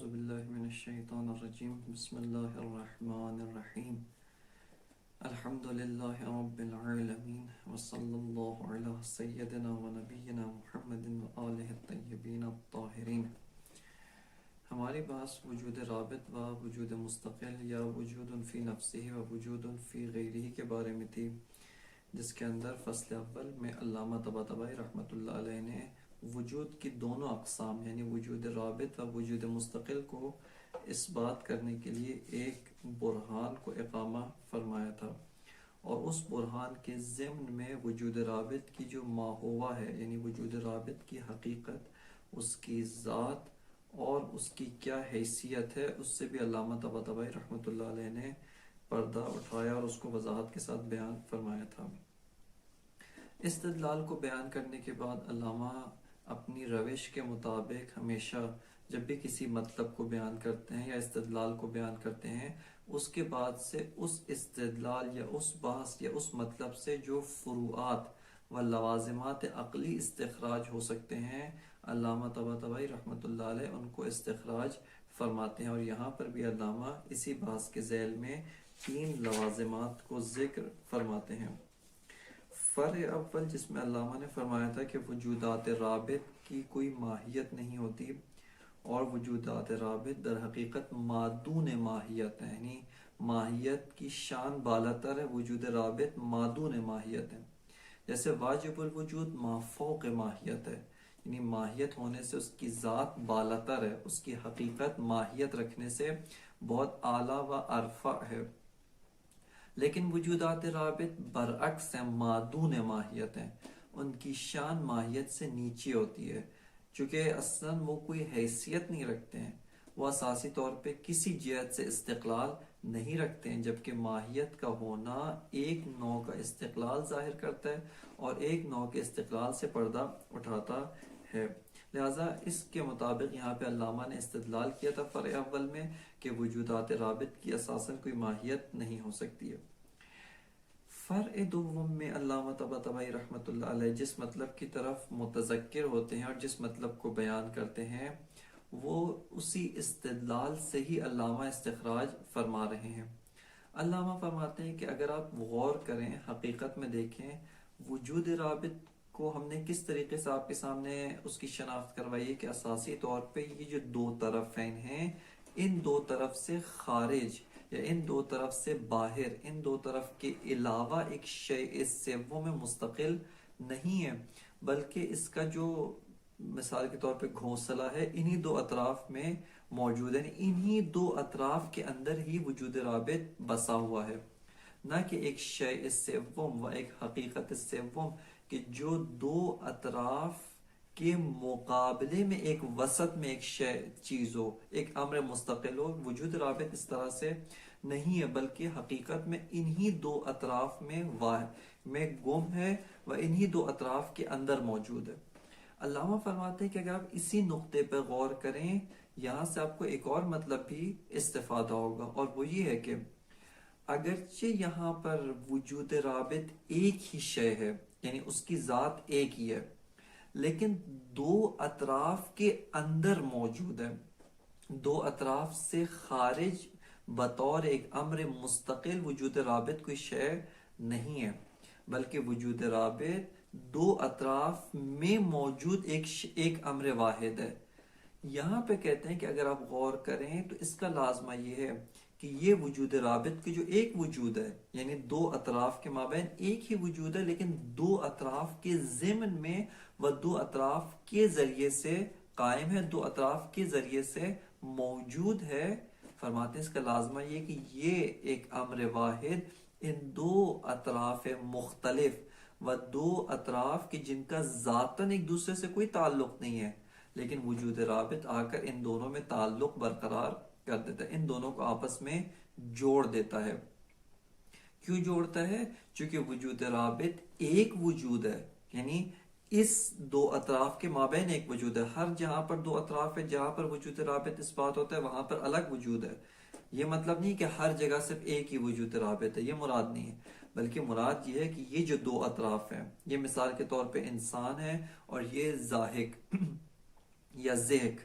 باللہ من الشیطان الرجیم بسم اللہ الرحمن الرحیم الحمد للہ رب العالمین وصلی اللہ علی سیدنا و نبینا محمد و آلہ الطیبین الطاہرین۔ ہماری بحث وجود رابط و وجود مستقل یا وجود فی نفسہ و وجود فی غیرہ کے بارے میں تھی، جس کے اندر فصل اول میں علامہ طباطبائی رحمۃ اللہ علیہ نے وجود کی دونوں اقسام یعنی وجود رابط و وجود مستقل کو اس بات کرنے کے لیے ایک برہان کو اقامہ فرمایا تھا، اور اس برہان کے ضمن میں وجود رابط کی جو ماہوا ہے یعنی وجود رابط کی حقیقت، اس کی ذات اور اس کی کیا حیثیت ہے، اس سے بھی علامہ طباطبائی رحمۃ اللہ علیہ نے پردہ اٹھایا اور اس کو وضاحت کے ساتھ بیان فرمایا تھا۔ استدلال کو بیان کرنے کے بعد علامہ اپنی روش کے مطابق ہمیشہ جب بھی کسی مطلب کو بیان کرتے ہیں یا استدلال کو بیان کرتے ہیں، اس کے بعد سے اس استدلال یا اس بحث یا اس مطلب سے جو فروعات و لوازمات عقلی استخراج ہو سکتے ہیں، علامہ طباطبائی رحمۃ اللہ علیہ ان کو استخراج فرماتے ہیں، اور یہاں پر بھی علامہ اسی بحث کے ذیل میں 3 لوازمات کو ذکر فرماتے ہیں۔ فرع اول جس میں علامہ نے فرمایا تھا کہ وجودات رابط کی کوئی ماہیت نہیں ہوتی، اور وجودات رابط در حقیقت مادون ماہیت ہے، یعنی ماہیت کی شان بالاتر ہے، وجود رابط مادون ماہیت ہے۔ جیسے واجب الوجود ما فوق ماہیت ہے، یعنی ماہیت ہونے سے اس کی ذات بالاتر ہے، اس کی حقیقت ماہیت رکھنے سے بہت اعلیٰ و ارفع ہے، لیکن وجودات رابط برعکس ہیں، مادون ماہیت ہیں، ان کی شان ماہیت سے نیچے ہوتی ہے، چونکہ اصلاً وہ کوئی حیثیت نہیں رکھتے ہیں، وہ اساسی طور پہ کسی جہت سے استقلال نہیں رکھتے ہیں، جبکہ ماہیت کا ہونا ایک نوع کا استقلال ظاہر کرتا ہے اور ایک نوع کے استقلال سے پردہ اٹھاتا ہے۔ لہٰذا اس کے مطابق یہاں پہ علامہ نے استدلال کیا تھا فرع اول میں کہ وجودات رابط کی اساساً کوئی ماہیت نہیں ہو سکتی ہے۔ فرع دوم میں علامہ طباطبائی رحمۃ اللہ علیہ جس مطلب کی طرف متذکر ہوتے ہیں اور جس مطلب کو بیان کرتے ہیں، وہ اسی استدلال سے ہی علامہ استخراج فرما رہے ہیں۔ علامہ فرماتے ہیں کہ اگر آپ غور کریں، حقیقت میں دیکھیں، وجود رابط کو ہم نے کس طریقے سے آپ کے سامنے اس کی شناخت کروائی ہے کہ اساسی طور پہ یہ جو 2 طرفین ہیں، ان 2 طرف سے خارج یا ان 2 طرف سے باہر، ان 2 طرف کے علاوہ ایک شیء سوم میں مستقل نہیں ہے، بلکہ اس کا جو مثال کے طور پہ گھونسلہ ہے انہی 2 اطراف میں موجود ہے، انہی 2 اطراف کے اندر ہی وجود رابط بسا ہوا ہے، نہ کہ ایک شیء سوم و ایک حقیقت سوم کہ جو 2 اطراف کے مقابلے میں ایک وسط میں ایک چیز ہو، ایک امر مستقل ہو۔ وجود رابط اس طرح سے نہیں ہے، بلکہ حقیقت میں انہی 2 اطراف میں گم ہے و انہی 2 اطراف کے اندر موجود ہے۔ علامہ فرماتے ہیں کہ اگر آپ اسی نقطے پر غور کریں، یہاں سے آپ کو ایک اور مطلب بھی استفادہ ہوگا، اور وہ یہ ہے کہ اگرچہ یہاں پر وجود رابط ایک ہی شے ہے، یعنی اس کی ذات ایک ہی ہے، لیکن 2 اطراف کے اندر موجود ہے، 2 اطراف سے خارج بطور ایک امر مستقل وجود رابط کوئی شے نہیں ہے، بلکہ وجود رابط 2 اطراف میں موجود ایک امر واحد ہے۔ یہاں پہ کہتے ہیں کہ اگر آپ غور کریں تو اس کا لازمہ یہ ہے کہ یہ وجود رابط کی جو ایک وجود ہے، یعنی 2 اطراف کے مابین ایک ہی وجود ہے، لیکن 2 اطراف کے ضمن میں وہ 2 اطراف کے ذریعے سے قائم ہے، 2 اطراف کے ذریعے سے موجود ہے۔ فرماتے ہیں اس کا لازمہ یہ کہ یہ ایک امر واحد ان 2 اطراف مختلف و 2 اطراف کی جن کا ذاتاً ایک دوسرے سے کوئی تعلق نہیں ہے، لیکن وجود رابط آ کر ان دونوں میں تعلق برقرار کر دیتا ہے، ان دونوں کو آپس میں جوڑ دیتا ہے۔ کیوں جوڑتا ہے؟ چونکہ وجود رابط ایک وجود ہے، یعنی اس 2 اطراف کے مابین ایک وجود ہے، ہر جہاں پر 2 اطراف ہے، جہاں پر وجود رابط اس بات ہوتا ہے وہاں پر الگ وجود ہے۔ یہ مطلب نہیں کہ ہر جگہ صرف ایک ہی وجود رابط ہے، یہ مراد نہیں ہے، بلکہ مراد یہ ہے کہ یہ جو 2 اطراف ہیں، یہ مثال کے طور پہ انسان ہے اور یہ زاحک یا زہک،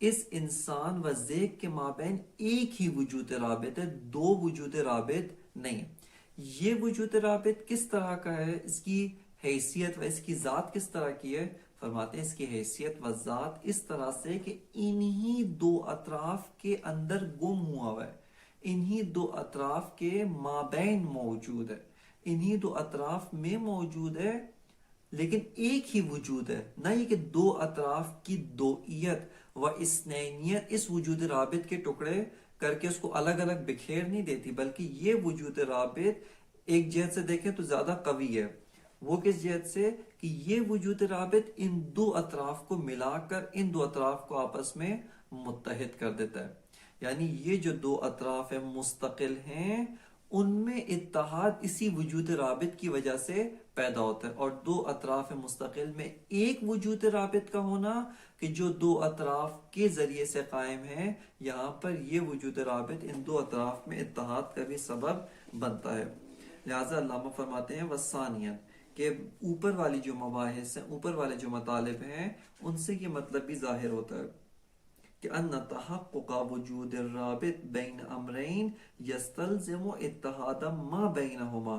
اس انسان و زیک کے مابین ایک ہی وجود رابط ہے، دو وجود رابط نہیں ہے۔ یہ وجود رابط کس طرح کا ہے، اس کی حیثیت و اس کی ذات کس طرح کی ہے؟ فرماتے ہیں اس کی حیثیت و ذات اس طرح سے کہ انہی دو اطراف کے اندر گم ہوا ہے، انہی دو اطراف کے مابین موجود ہے، انہی دو اطراف میں موجود ہے، لیکن ایک ہی وجود ہے، نہ یہ کہ دو اطراف کی دوئیت و اسنینیت اس وجود رابط کے ٹکڑے کر کے اس کو الگ الگ بکھیر نہیں دیتی، بلکہ یہ وجود رابط ایک جہت سے دیکھیں تو زیادہ قوی ہے۔ وہ کس جہت سے کہ یہ وجود رابط ان دو اطراف کو ملا کر ان دو اطراف کو آپس میں متحد کر دیتا ہے، یعنی یہ جو دو اطراف ہیں مستقل ہیں، ان میں اتحاد اسی وجود رابط کی وجہ سے پیدا ہوتا ہے، اور دو اطراف مستقل میں ایک وجود رابط کا ہونا کہ جو دو اطراف کے ذریعے سے قائم ہے، یہاں پر یہ وجود رابط ان دو اطراف میں اتحاد کا بھی سبب بنتا ہے۔ لہٰذا علامہ فرماتے ہیں وثانیاً کہ اوپر والی جو مباحث ہیں، اوپر والے جو مطالب ہیں، ان سے یہ مطلب بھی ظاہر ہوتا ہے کہ ان تحقق وجود الرابط بین امرین یستلزم اتحاد ما بینہما،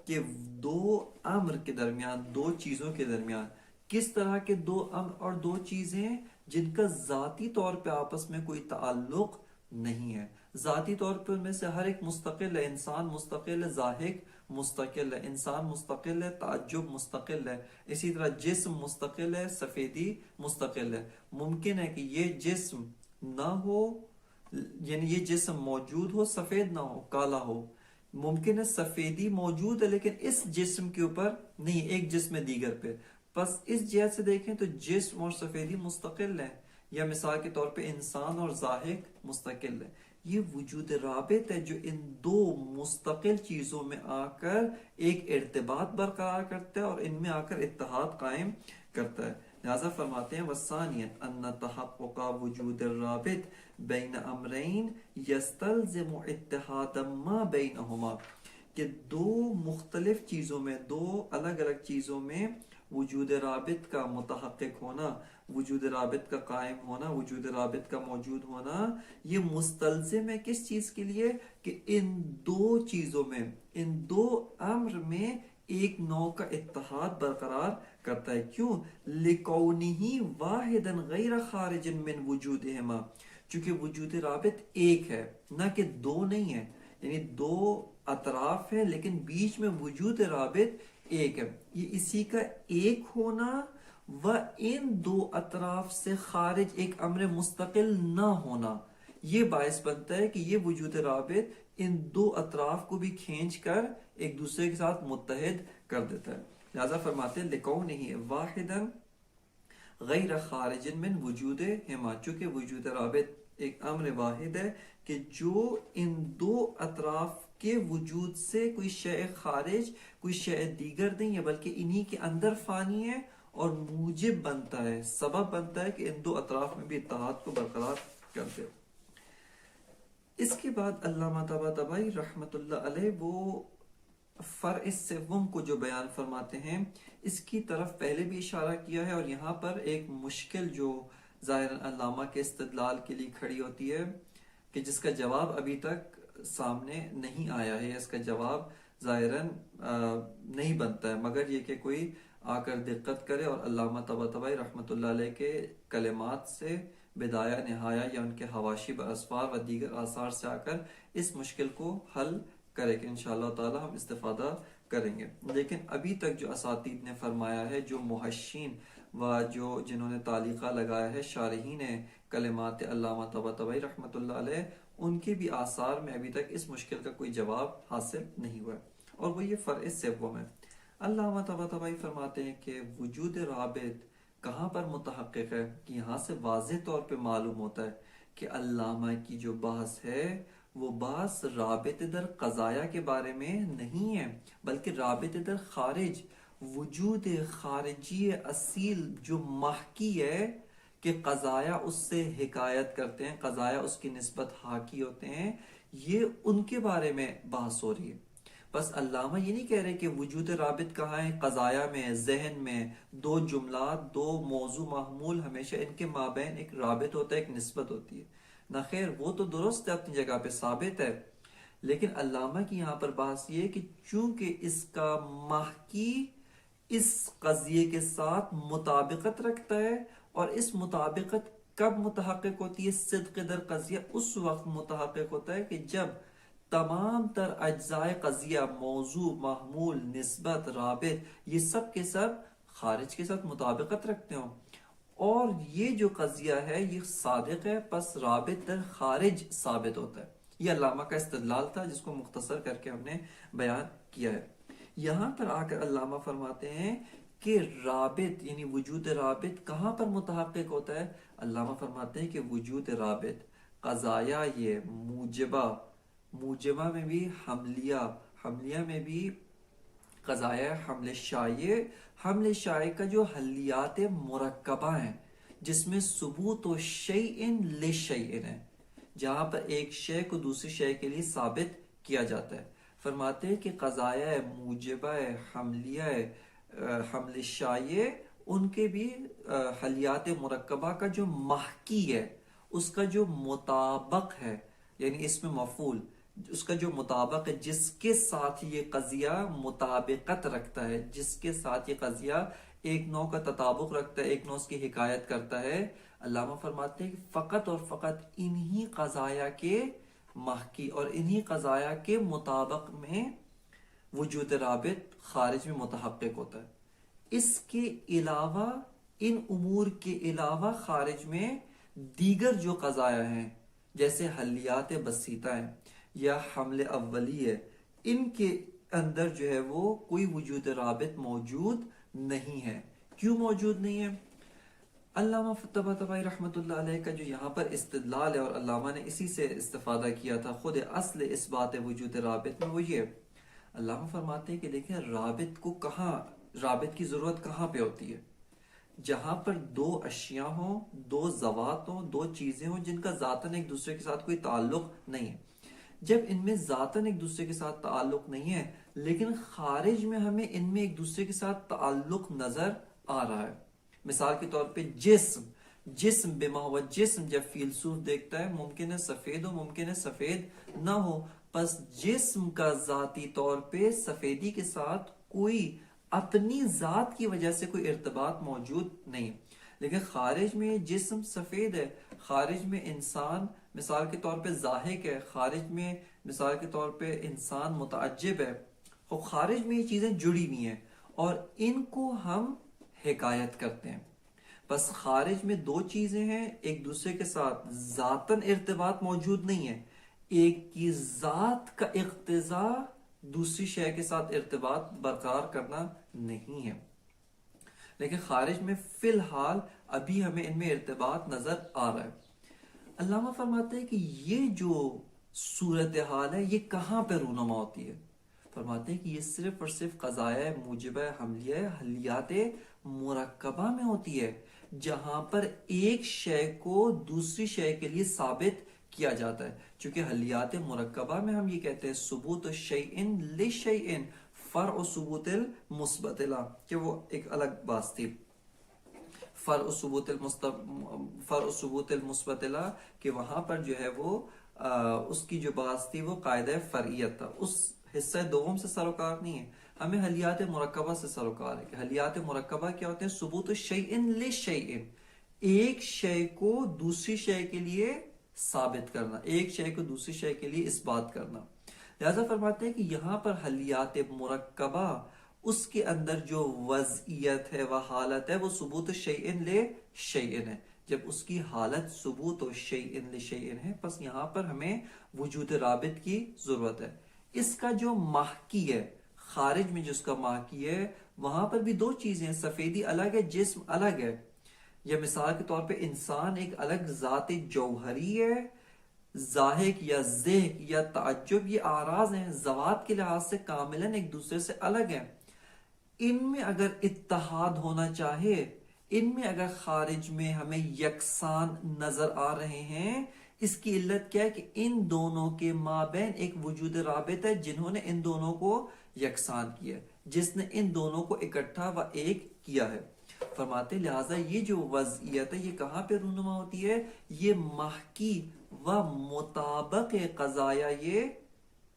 کہ دو امر کے درمیان، دو چیزوں کے درمیان، کس طرح کے دو امر اور دو چیزیں جن کا ذاتی طور پہ آپس میں کوئی تعلق نہیں ہے، ذاتی طور پہ ان میں سے ہر ایک مستقل ہے، انسان مستقل ہے، ضاحک مستقل ہے، انسان مستقل ہے، تعجب مستقل ہے، اسی طرح جسم مستقل ہے، سفیدی مستقل ہے۔ ممکن ہے کہ یہ جسم نہ ہو، یعنی یہ جسم موجود ہو سفید نہ ہو، کالا ہو، ممکن ہے سفیدی موجود ہے لیکن اس جسم کے اوپر نہیں، ایک جسم دیگر پہ، بس اس جہت سے دیکھیں تو جسم اور سفیدی مستقل ہے، یا مثال کے طور پہ انسان اور ضاحک مستقل ہے۔ یہ وجود رابط ہے جو ان دو مستقل چیزوں میں آ کر ایک ارتباط برقرار کرتا ہے اور ان میں آ کر اتحاد قائم کرتا ہے۔ لہذا فرماتے ہیں وثانیاً ان تحقق وجود الرابط بین امرین یستلزم اتحاد ما بینہما، کہ دو مختلف چیزوں میں، دو الگ الگ چیزوں میں وجود رابط کا متحقق ہونا، وجود رابط کا قائم ہونا، وجود رابط کا موجود ہونا، یہ مستلزم ہے کس چیز کے لیے کہ ان دو چیزوں میں، ان دو امر میں ایک نوع کا اتحاد برقرار کرتا ہے۔ کیوں؟ لِكَوْنِهِ وَاحِدًا غَيْرَ خَارِجٍ مِّن وُجُودِهِمَا، چونکہ وجود رابط ایک ہے، نہ کہ دو نہیں ہے، یعنی دو اطراف ہیں لیکن بیچ میں وجود رابط ایک ہے، یہ اسی کا ایک ہونا و ان دو اطراف سے خارج ایک امر مستقل نہ ہونا، یہ باعث بنتا ہے کہ یہ وجود رابط ان دو اطراف کو بھی کھینچ کر ایک دوسرے کے ساتھ متحد کر دیتا ہے۔ لہذا فرماتے ہیں لِكَوْنِهِ وَاحِدًا غَيْرَ خَارِجٍ مِّن وُجُودِهِمَا، چونکہ وجود رابط ایک امر واحد ہے کہ جو ان دو اطراف کے وجود سے کوئی شے خارج، کوئی شے دیگر نہیں ہے، بلکہ انہی کے اندر فانی ہے اور موجب بنتا ہے، سبب بنتا ہے کہ ان دو اطراف میں بھی اتحاد کو برقرار کرتے ہو۔ اس کے بعد علامہ طباطبائی رحمۃ اللہ علیہ وہ فرع سوم کو جو بیان فرماتے ہیں، اس کی طرف پہلے بھی اشارہ کیا ہے، اور یہاں پر ایک مشکل جو ظاہراً علامہ کے استدلال کے لیے کھڑی ہوتی ہے کہ جس کا جواب ابھی تک سامنے نہیں آیا ہے، اس کا جواب ظاہراً نہیں بنتا ہے، مگر یہ کہ کوئی آ کر دقت کرے اور علامہ طباطبائی رحمۃ اللہ علیہ کے کلمات سے بدایہ نہایہ یا ان کے حواشی باسفار و دیگر آثار سے آ کر اس مشکل کو حل کرے کہ انشاءاللہ تعالی ہم استفادہ کریں گے۔ لیکن ابھی تک جو اساتید نے فرمایا ہے، جو محشین و جو جنہوں نے تعلیقہ لگایا ہے، شارحین کلمات علامہ طباطبائی رحمۃ اللہ علیہ، ان کے بھی آثار میں ابھی تک اس مشکل کا کوئی جواب حاصل نہیں ہوا ہے، اور وہ یہ فرع سوم ہے۔ علامہ طباطبائی فرماتے ہیں کہ وجود رابط کہاں پر متحقق ہے، کہ یہاں سے واضح طور پہ معلوم ہوتا ہے کہ علامہ کی جو بحث ہے وہ بحث رابط در قضایا کے بارے میں نہیں ہے، بلکہ رابط در خارج، وجود خارجی اصیل جو محکی ہے کہ قضایا اس سے حکایت کرتے ہیں، قضایا اس کی نسبت حاکی ہوتے ہیں، یہ ان کے بارے میں بحث ہو رہی ہے۔ بس علامہ یہ نہیں کہہ رہے کہ وجود رابط کہاں ہے، قضایا میں، ذہن میں، دو جملات، دو موضوع محمول، ہمیشہ ان کے مابین ایک رابط ہوتا ہے، ایک نسبت ہوتی ہے. نہ خیر، وہ تو درست ہے، اپنی جگہ پہ ثابت ہے، لیکن علامہ کی یہاں پر بحث یہ ہے کہ چونکہ اس کا محکی اس قضیے کے ساتھ مطابقت رکھتا ہے، اور اس مطابقت کب متحقق ہوتی ہے؟ صدق در قضیہ اس وقت متحقق ہوتا ہے کہ جب تمام تر اجزائے قضیہ، موضوع، محمول، نسبت، رابط، یہ سب کے سب خارج کے ساتھ مطابقت رکھتے ہوں، اور یہ جو قضیہ ہے یہ صادق ہے، پس رابط در خارج ثابت ہوتا ہے. یہ علامہ کا استدلال تھا جس کو مختصر کر کے ہم نے بیان کیا ہے. یہاں پر آ کر علامہ فرماتے ہیں کہ رابط یعنی وجود رابط کہاں پر متحقق ہوتا ہے؟ علامہ فرماتے ہیں کہ وجود رابط قضایا، یہ موجبہ، موجبہ میں بھی حملیہ، حملیہ میں بھی قضایا، حمل شائع، حمل شائع کا جو حلیات مرکبہ ہیں جس میں ثبوت و شیء لشیء ہے، جہاں پر ایک شے کو دوسری شے کے لیے ثابت کیا جاتا ہے. فرماتے ہیں کہ قضایا موجبہ حملیہ حمل شائع، ان کے بھی حلیات مرکبہ کا جو محکی ہے، اس کا جو مطابق ہے، یعنی اس میں مفعول، اس کا جو مطابق ہے، جس کے ساتھ یہ قضیہ مطابقت رکھتا ہے، جس کے ساتھ یہ قضیہ ایک نوع کا تطابق رکھتا ہے، ایک نوع اس کی حکایت کرتا ہے. علامہ فرماتے ہیں کہ فقط اور فقط انہی قضایا کے محکی اور انہی قضایا کے مطابق میں وجود رابط خارج میں متحقق ہوتا ہے. اس کے علاوہ، ان امور کے علاوہ خارج میں دیگر جو قضایا ہیں جیسے حلیات بسیطہ ہیں یا حمل اولی ہے، ان کے اندر جو ہے وہ کوئی وجود رابط موجود نہیں ہے. کیوں موجود نہیں ہے؟ علامہ طباطبائی رحمۃ اللہ علیہ کا جو یہاں پر استدلال ہے، اور علامہ نے اسی سے استفادہ کیا تھا خود اصل اس بات وجود رابط میں، وہ یہ علامہ فرماتے ہیں کہ دیکھیں رابط کو کہاں، رابط کی ضرورت کہاں پہ ہوتی ہے؟ جہاں پر دو اشیاء ہوں، دو ذوات ہوں، دو چیزیں ہوں جن کا ذاتاً ایک دوسرے کے ساتھ کوئی تعلق نہیں ہے. جب ان میں ذاتاً ایک دوسرے کے ساتھ تعلق نہیں ہے لیکن خارج میں ہمیں ان میں ایک دوسرے کے ساتھ تعلق نظر آ رہا ہے. مثال کے طور پہ جسم بما ہوا، جسم جب فیلسوف دیکھتا ہے ممکن ہے سفید ہو، ممکن ہے سفید نہ ہو، پس جسم کا ذاتی طور پہ سفیدی کے ساتھ کوئی اپنی ذات کی وجہ سے کوئی ارتباط موجود نہیں. لیکن خارج میں جسم سفید ہے، خارج میں انسان مثال کے طور پہ ضاحک ہے، خارج میں مثال کے طور پہ انسان متعجب ہے، اور خارج میں یہ چیزیں جڑی ہوئی ہیں اور ان کو ہم حکایت کرتے ہیں. بس خارج میں دو چیزیں ہیں، ایک دوسرے کے ساتھ ذاتاً ارتباط موجود نہیں ہے، ایک کی ذات کا اقتضا دوسری شے کے ساتھ ارتباط برقرار کرنا نہیں ہے، لیکن خارج میں فی الحال ابھی ہمیں ان میں ارتباط نظر آ رہا ہے. علامہ فرماتے ہیں کہ یہ جو صورتحال ہے یہ کہاں پہ رونما ہوتی ہے؟ فرماتے ہیں کہ یہ صرف اور صرف قضایا موجبہ حملیہ حلیات مرکبہ میں ہوتی ہے، جہاں پر ایک شے کو دوسری شے کے لیے ثابت کیا جاتا ہے. چونکہ حلیات مرکبہ میں ہم یہ کہتے ہیں ثبوت شیء لشیء، فرع ثبوت المثبت لا، کہ وہ ایک الگ بات تھی. فرع ثبوت المثبت لا کہ وہاں پر جو ہے وہ اس کی جو بات تھی وہ قاعدہ فرعیت تھا، اس حصہ دوم سے سروکار نہیں ہے، ہمیں حلیات مرکبہ سے سروکار ہے. کہ حلیات مرکبہ کیا ہوتے ہیں؟ ثبوت شیء لشیء، ایک شے کو دوسری شے کے لیے ثابت کرنا، ایک شے کو دوسری شے کے لیے اس بات کرنا. لہذا فرماتے ہیں کہ یہاں پر حلیات مرکبہ اس کے اندر جو وضعیت ہے وہ حالت ہے وہ ثبوت شیء لشیء ہے. جب اس کی حالت ثبوت و شیء لشیء ہے پس یہاں پر ہمیں وجود رابط کی ضرورت ہے. اس کا جو محکی ہے، خارج میں جس کا محکی ہے، وہاں پر بھی دو چیزیں ہیں، سفیدی الگ ہے، جسم الگ ہے. یا مثال کے طور پہ انسان ایک الگ ذات جوہری ہے، ضاحک یا ذہک یا تعجب یہ اعراض ہیں، ذوات کے لحاظ سے کاملاً ایک دوسرے سے الگ ہیں. ان میں اگر اتحاد ہونا چاہے، ان میں اگر خارج میں ہمیں یکساں نظر آ رہے ہیں، اس کی علت کیا ہے کہ ان دونوں کے مابین ایک وجود رابط ہے جنہوں نے ان دونوں کو یکساں کیا، جس نے ان دونوں کو اکٹھا و ایک کیا ہے۔ فرماتے لہٰذا یہ جو وضعیت ہے یہ کہاں پہ رونما ہوتی ہے؟ یہ محکی و مطابق قضایا یہ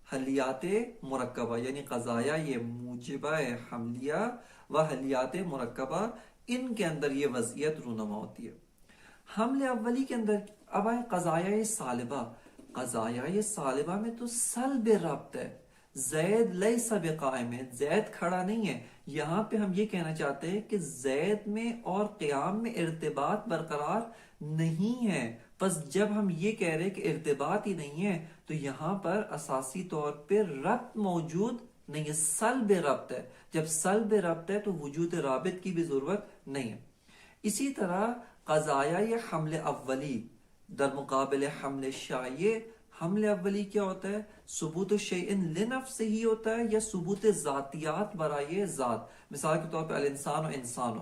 حلیات مرکبہ، یعنی قضایا یہ موجبہ حملیہ و حلیات مرکبہ، ان کے اندر یہ وضعیت رونما ہوتی ہے۔ حمل اولی کے اندر اب آئے قضایا سالبہ۔ قضایا سالبہ میں تو سلب ربط ہے، زید لیس بقائم، زید کھڑا نہیں ہے۔ یہاں پہ ہم یہ کہنا چاہتے ہیں کہ زید میں اور قیام میں ارتباط برقرار نہیں ہے۔ پس جب ہم یہ کہہ رہے کہ ارتباط ہی نہیں ہے تو یہاں پر اساسی طور پہ ربط موجود نہیں ہے، سلب ربط ہے۔ جب سلب ربط ہے تو وجود رابط کی بھی ضرورت نہیں ہے۔ اسی طرح قضایا یا حمل اولی در مقابل حمل شایع، حمل اولی کیا ہوتا ہے؟ ثبوت الشیء لنفسہ ہی ہوتا ہے یا ثبوت ذاتیات برائے ذات۔ مثال کے طور پہ الانسان و انسان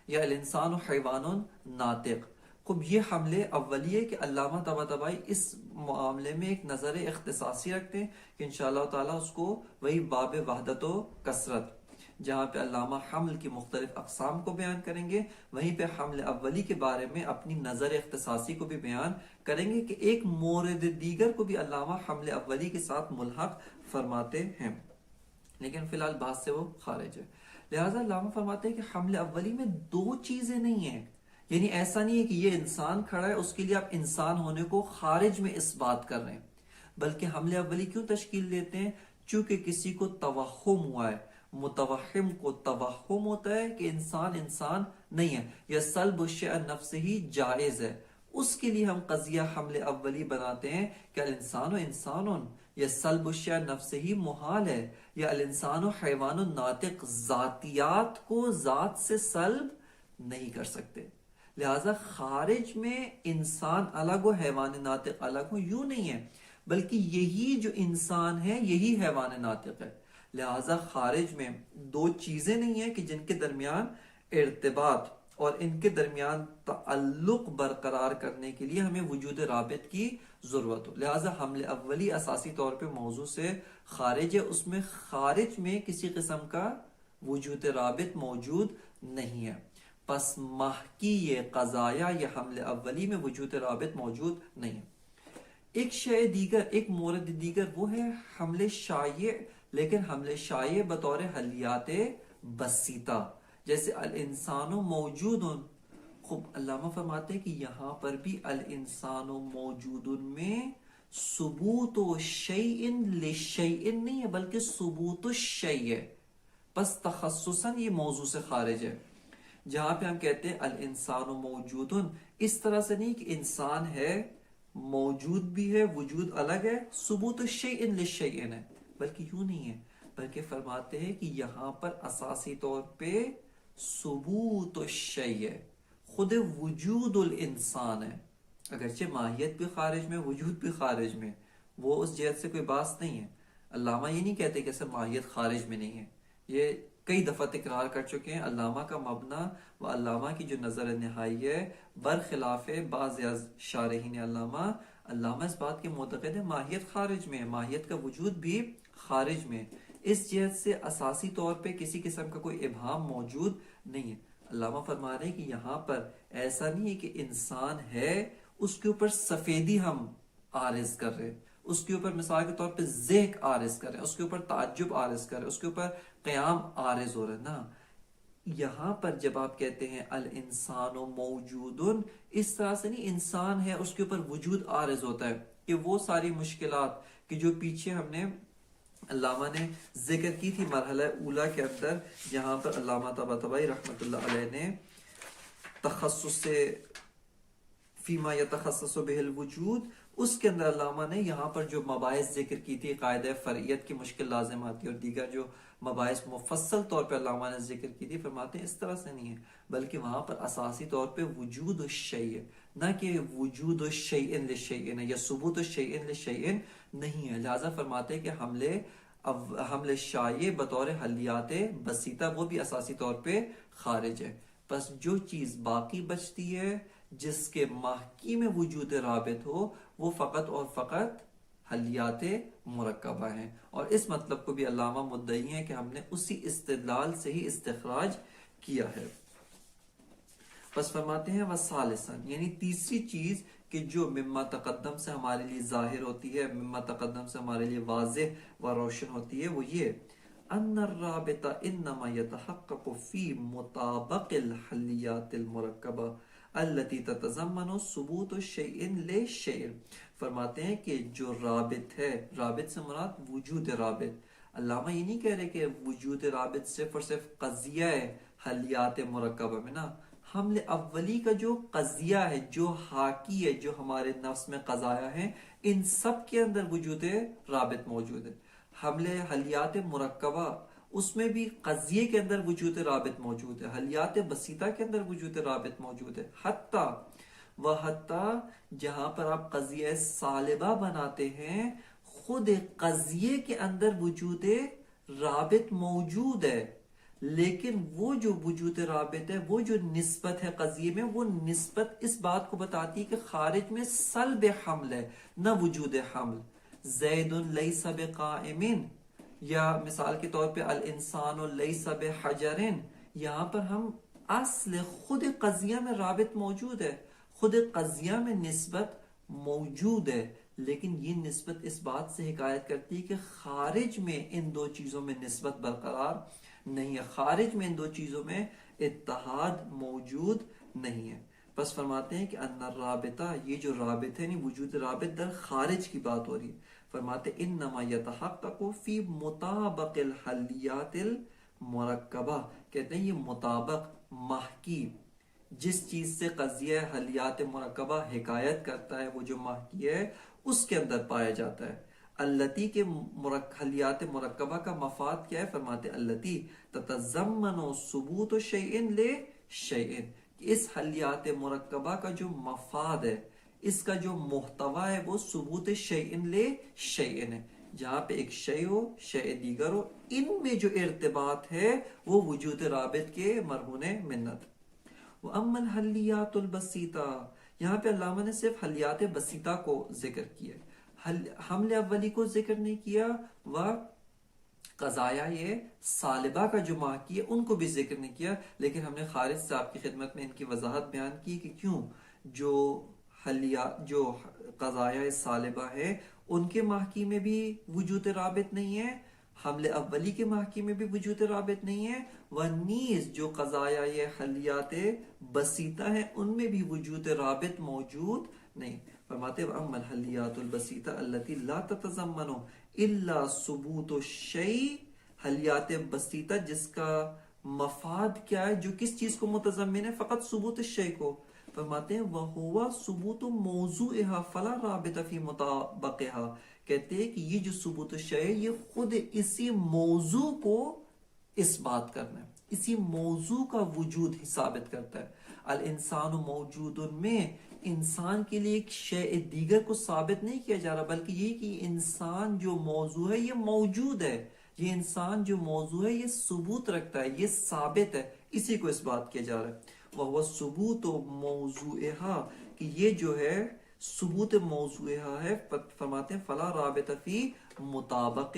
یا الانسان و حیوان ناطق۔ خب یہ حمل اولی ہے کہ علامہ طباطبائی اس معاملے میں ایک نظر اختصاصی رکھتے ہیں کہ انشاءاللہ تعالیٰ اس کو وہی باب وحدت و کثرت جہاں پہ علامہ حمل کی مختلف اقسام کو بیان کریں گے، وہیں پہ حمل اولی کے بارے میں اپنی نظر اختصاصی کو بھی بیان کریں گے کہ ایک مورد دیگر کو بھی علامہ حمل اولی کے ساتھ ملحق فرماتے ہیں، لیکن فی الحال بات سے وہ خارج ہے۔ لہٰذا علامہ فرماتے ہیں کہ حمل اولی میں دو چیزیں نہیں ہیں، یعنی ایسا نہیں ہے کہ یہ انسان کھڑا ہے اس کے لیے آپ انسان ہونے کو خارج میں اس بات کر رہے ہیں، بلکہ حمل اولی کیوں تشکیل دیتے ہیں؟ چونکہ کسی کو توہم ہوا ہے، متوہم کو توہم ہوتا ہے کہ انسان نہیں ہے، یا سلب الشیء نفسہ ہی جائز ہے، اس کے لیے ہم قضیہ حمل اولی بناتے ہیں کہ الانسان و انسان، یا سلب الشیء نفسہ ہی محال ہے، یا الانسان و حیوان ناطق ذاتیات کو ذات سے سلب نہیں کر سکتے۔ لہٰذا خارج میں انسان الگ ہو حیوان ناطق الگ ہو یوں نہیں ہے، بلکہ یہی جو انسان ہے یہی حیوان ناطق ہے۔ لہٰذا خارج میں دو چیزیں نہیں ہیں کہ جن کے درمیان ارتباط اور ان کے درمیان تعلق برقرار کرنے کے لیے ہمیں وجود رابط کی ضرورت ہو۔ لہٰذا حمل اولی اساسی طور پہ موضوع سے خارج ہے، اس میں خارج میں کسی قسم کا وجود رابط موجود نہیں ہے۔ پس محکی یہ قضایا یا حمل اولی میں وجود رابط موجود نہیں ہے۔ ایک شے دیگر، ایک مورد دیگر وہ ہے حمل شایع، لیکن حمل شایع بطور حلیات بسیطہ، جیسے الانسان موجود۔ خوب علامہ فرماتے ہیں کہ یہاں پر بھی الانسان موجود میں ثبوت شیء لشیء نہیں ہے بلکہ ثبوت الشیء ہے، پس تخصصاً یہ موضوع سے خارج ہے۔ جہاں پہ ہم کہتے ہیں الانسان موجود، اس طرح سے نہیں کہ انسان ہے موجود بھی ہے وجود الگ ہے، ثبوت الشیء للشیء ہے، بلکہ یوں نہیں ہے، بلکہ فرماتے ہیں کہ یہاں پر اساسی طور پہ ثبوت الشیء ہے، خود وجود الانسان ہے، اگرچہ ماہیت بھی خارج میں وجود بھی خارج میں، وہ اس جہت سے کوئی باس نہیں ہے۔ علامہ یہ نہیں کہتے کہ ایسا ماہیت خارج میں نہیں ہے، یہ کئی دفعہ تکرار کر چکے ہیں۔ علامہ کا مبنی و علامہ کی جو نظر نہائی ہے برخلاف بعض شارحین علامہ اس بات کے معتقد ہے ماہیت خارج میں ہے، ماہیت کا وجود بھی خارج میں، اس جہت سے اساسی طور پہ کسی قسم کا کوئی ابہام موجود نہیں ہے۔ علامہ فرما رہے ہیں کہ یہاں پر ایسا نہیں ہے کہ انسان ہے اس کے اوپر سفیدی ہم عارض کر رہے، اس کے اوپر مثال کے طور پہ ذہق عارض کر رہے ہیں، اس کے اوپر تعجب عارض کر رہے ہیں، اس کے اوپر قیام عارض ہو رہا ہے نا۔ یہاں پر جب آپ کہتے ہیں الانسان موجود، اس طرح سے نہیں انسان ہے اس کے اوپر وجود عارض ہوتا ہے کہ وہ ساری مشکلات کہ جو پیچھے ہم نے علامہ نے ذکر کی تھی مرحلہ اولا کے اندر، جہاں پر علامہ طباطبائی رحمۃ اللہ علیہ نے تخصص سے فیما یتخصص بہ الوجود، اس کے اندر علامہ نے یہاں پر جو مباحث ذکر کی تھی قاعدہ فرعیت کی مشکل لازماتی اور دیگر جو مباحث مفصل طور پہ علامہ نے ذکر کی تھی، فرماتے ہیں اس طرح سے نہیں ہے، بلکہ وہاں پر اساسی طور پہ وجود الشیء، نہ کہ وجود الشیء لشیء یا ثبوت الشیء لشیء نہیں ہے۔ لہذا فرماتے ہیں کہ حمل شایع بطور حلیات بسیطہ وہ بھی اساسی طور پہ خارج ہے۔ پس جو چیز باقی بچتی ہے جس کے محکی میں وجود رابط ہو وہ فقط اور فقط حلیات مرکبہ ہیں، اور اس مطلب کو بھی علامہ مدعی ہیں کہ ہم نے اسی استدلال سے ہی استخراج کیا ہے۔ بس فرماتے ہیں وَثَالِثًا، یعنی تیسری چیز کہ جو مما تقدم سے ہمارے لیے ظاہر ہوتی ہے، مما تقدم سے ہمارے لیے واضح و روشن ہوتی ہے، وہ یہ ان الرابط انما يتحقق في مطابق الحلیات المرکبہ التي تتضمن ثبوت الشیء للشیء۔ فرماتے ہیں کہ جو رابط ہے، رابط سے مراد وجود رابط، علامہ یہ نہیں کہہ رہے کہ وجود رابط صرف اور صرف قضیہ حلیات مرکبہ میں، نا، حمل اولی کا جو قضیہ ہے، جو حاکی ہے، جو ہمارے نفس میں قضایا ہے، ان سب کے اندر وجود رابط موجود ہے۔ حمل حلیات مرکبہ، اس میں بھی قضیے کے اندر وجود رابط موجود ہے، حلیات بسیطہ کے اندر وجود رابط موجود ہے، حتیٰ جہاں پر آپ قضیہ سالبہ بناتے ہیں، خود قضیے کے اندر وجود رابط موجود ہے، لیکن وہ جو وجود رابط ہے، وہ جو نسبت ہے قضیے میں، وہ نسبت اس بات کو بتاتی ہے کہ خارج میں سلب حمل ہے، نہ وجود حمل۔ زید لیس بقائم، یا مثال کے طور پہ الانسان لیس بحجر، یہاں پر ہم اصل خود قضیہ میں رابط موجود ہے، خود قضیہ میں نسبت موجود ہے، لیکن یہ نسبت اس بات سے حکایت کرتی ہے کہ خارج میں ان دو چیزوں میں نسبت برقرار نہیں ہے، خارج میں ان دو چیزوں میں اتحاد موجود نہیں ہے۔ بس فرماتے ہیں کہ ان الرابطہ، یہ جو رابط ہے، نہیں وجود رابط در خارج کی بات ہو رہی ہے، فرماتے انما یتحقق فی مطابق الحلیات المرکبہ، کہتے ہیں یہ مطابق، محکی، جس چیز سے قضیہ حلیات مرکبہ حکایت کرتا ہے، وہ جو محکی ہے اس کے اندر پایا جاتا ہے۔ التی کے حلیات مرکبہ کا مفاد کیا ہے؟ فرماتے التی تتضمن ثبوت شیء لشیء، اس حلیات مرکبہ کا جو مفاد ہے، اس کا جو محتوا ہے، وہ ثبوت شیء لشیء ہے، جہاں پہ ایک شیء ہو، شیء دیگر ہو، ان میں جو ارتباط ہے وہ وجود رابط کے مرہون منت۔ وَأَمَّا الْحَلِّيَاتُ الْبَسِيطَةُ، یہاں پہ علامہ نے صرف حلیات بسیطہ کو ذکر کیا، حمل اولی کو ذکر نہیں کیا، و قضایا یہ سالبہ کا جو محکی ہے ان کو بھی ذکر نہیں کیا، لیکن ہم نے خارج سے آپ کی خدمت میں ان کی وضاحت بیان کی کہ کیوں جو قضایا سالبہ ہے ان کے محکی میں بھی وجود رابط نہیں ہے، حمل اولی کے محکی میں بھی وجود رابط نہیں ہے، نیز جو قضایا یہ حلیات بسیطہ ہے ان میں بھی وجود رابط موجود نہیں۔ فرماتے وَأَمَّا الْحَلِّيَاتُ الْبَسِيطَةُ الَّتِي لَا تَتَضَمَّنُ إِلَّا ثُبُوتُ الشَّيْءِ، حلیات بسیطہ جس کا مفاد کیا ہے، جو کس چیز کو متضمن ہے؟ فقط ثبوت الشیء کو۔ فرماتے ہیں وَهُوَ ثُبُوتُ مَوْضُوعِهَا فَلَا رَابِطَ فِي مُطَابَقِهَا، کہتے ہیں کہ یہ جو ثبوت الشیء ہے، یہ خود اسی موضوع کو اس بات کرنا ہے، اسی موضوع کا وجود ہی ثابت کرتا ہے۔ الانسان موجود میں، انسان کے لیے ایک شیء دیگر کو ثابت نہیں کیا جا رہا، بلکہ یہ کہ انسان جو موضوع ہے یہ موجود ہے، یہ انسان جو موضوع ہے یہ ثبوت رکھتا ہے، یہ ثابت ہے، اسی کو اس بات کیا جا رہا ہے۔ وہ ثبوت موضوعها، کہ یہ جو ہے ثبوت موضوعها ہے، فرماتے ہیں فلا رابط فی مطابق،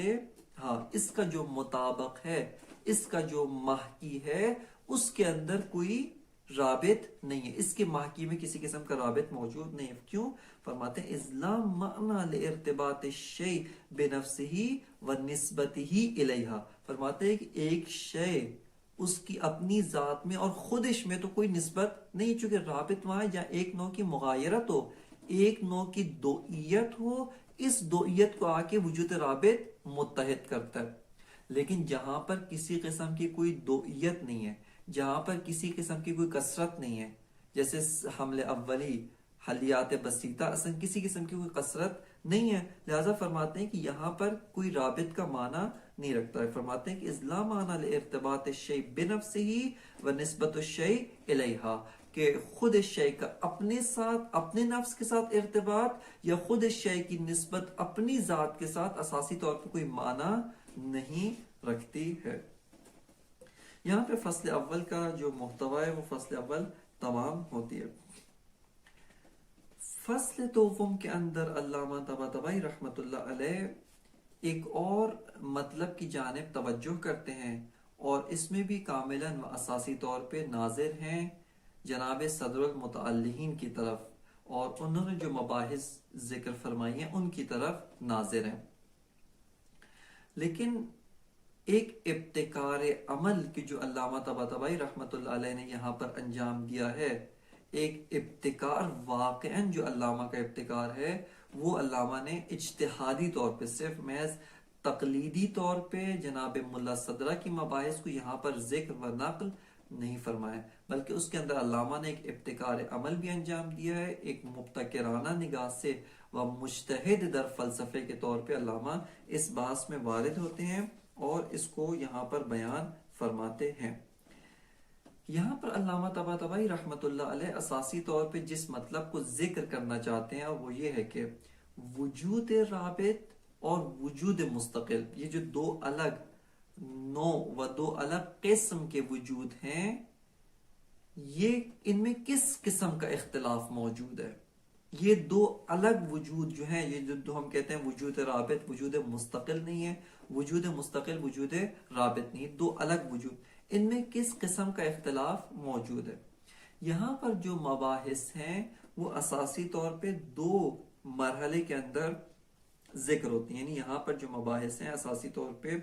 ہاں اس کا جو مطابق ہے، اس کا جو محکی ہے، اس کے اندر کوئی رابط نہیں ہے، اس کے محکی میں کسی قسم کا رابط موجود نہیں ہے۔ کیوں؟ فرماتے ہیں اِذْ معنی لِارْتِبَاطِ الشَّيْءِ بِنَفْسِهِ وَنِسْبَتِهِ إِلَيْهَا، فرماتے ہیں کہ ایک شے اس کی اپنی ذات میں اور خودش میں تو کوئی نسبت نہیں، چونکہ رابط وہاں ہے جہاں ایک نوع کی مغایرت ہو، ایک نوع کی دوئیت ہو، اس دوئیت کو آ کے وجود رابط متحد کرتا ہے۔ لیکن جہاں پر کسی قسم کی کوئی دوئیت نہیں ہے، جہاں پر کسی قسم کی کوئی کثرت نہیں ہے، جیسے حمل اولی، حلیات بسیطہ، اصلا کسی قسم کی کوئی کثرت نہیں ہے، لہذا فرماتے ہیں کہ یہاں پر کوئی رابط کا معنی نہیں رکھتا ہے۔ فرماتے ہیں کہ اِذْ معنی لِارْتِبَاطِ الشَّيْءِ بِنَفْسِهِ وَنِسْبَةُ الشَّيْءِ إِلَيْهَا، کہ خود شے کا اپنے ساتھ، اپنے نفس کے ساتھ ارتباط، یا خود شے کی نسبت اپنی ذات کے ساتھ اساسی طور پر کوئی معنی نہیں رکھتی ہے۔ یہاں پہ فصل اول کا جو محتوا ہے وہ فصل اول تمام ہوتی ہے۔ فصل دوم کے اندر علامہ طباطبائی رحمۃ اللہ علیہ ایک اور مطلب کی جانب توجہ کرتے ہیں، اور اس میں بھی کاملاً و اساسی طور پہ ناظر ہیں جناب صدر المتعلقین کی طرف، اور انہوں نے جو مباحث ذکر فرمائی ہیں ان کی طرف ناظر ہیں۔ لیکن ایک ابتکار عمل کی جو علامہ طباطبائی رحمۃ اللہ علیہ نے یہاں پر انجام دیا ہے، ایک ابتکار واقعاً جو علامہ کا ابتکار ہے، وہ علامہ نے اجتہادی طور پہ صرف محض تقلیدی طور پہ جناب ملا صدرہ کی مباحث کو یہاں پر ذکر و نقل نہیں فرمایا، بلکہ اس کے اندر علامہ نے ایک ابتکار عمل بھی انجام دیا ہے۔ ایک مبتکرانہ نگاہ سے و مجتہد در فلسفے کے طور پہ علامہ اس بحث میں وارد ہوتے ہیں اور اس کو یہاں پر بیان فرماتے ہیں۔ یہاں پر علامہ طباطبائی رحمۃ اللہ علیہ اساسی طور پہ جس مطلب کو ذکر کرنا چاہتے ہیں وہ یہ ہے کہ وجود رابط اور وجود مستقل، یہ جو دو الگ نوع و دو الگ قسم کے وجود ہیں، یہ ان میں کس قسم کا اختلاف موجود ہے۔ یہ دو الگ وجود جو ہیں، یہ جو ہم کہتے ہیں وجود رابط وجود مستقل نہیں ہے، وجود مستقل وجود رابط نہیں ہے، دو الگ وجود، ان میں کس قسم کا اختلاف موجود ہے۔ یہاں پر جو مباحث ہیں وہ اساسی طور پہ دو مرحلے کے اندر ذکر ہوتی ہیں، یعنی یہاں پر جو مباحث ہیں اساسی طور پہ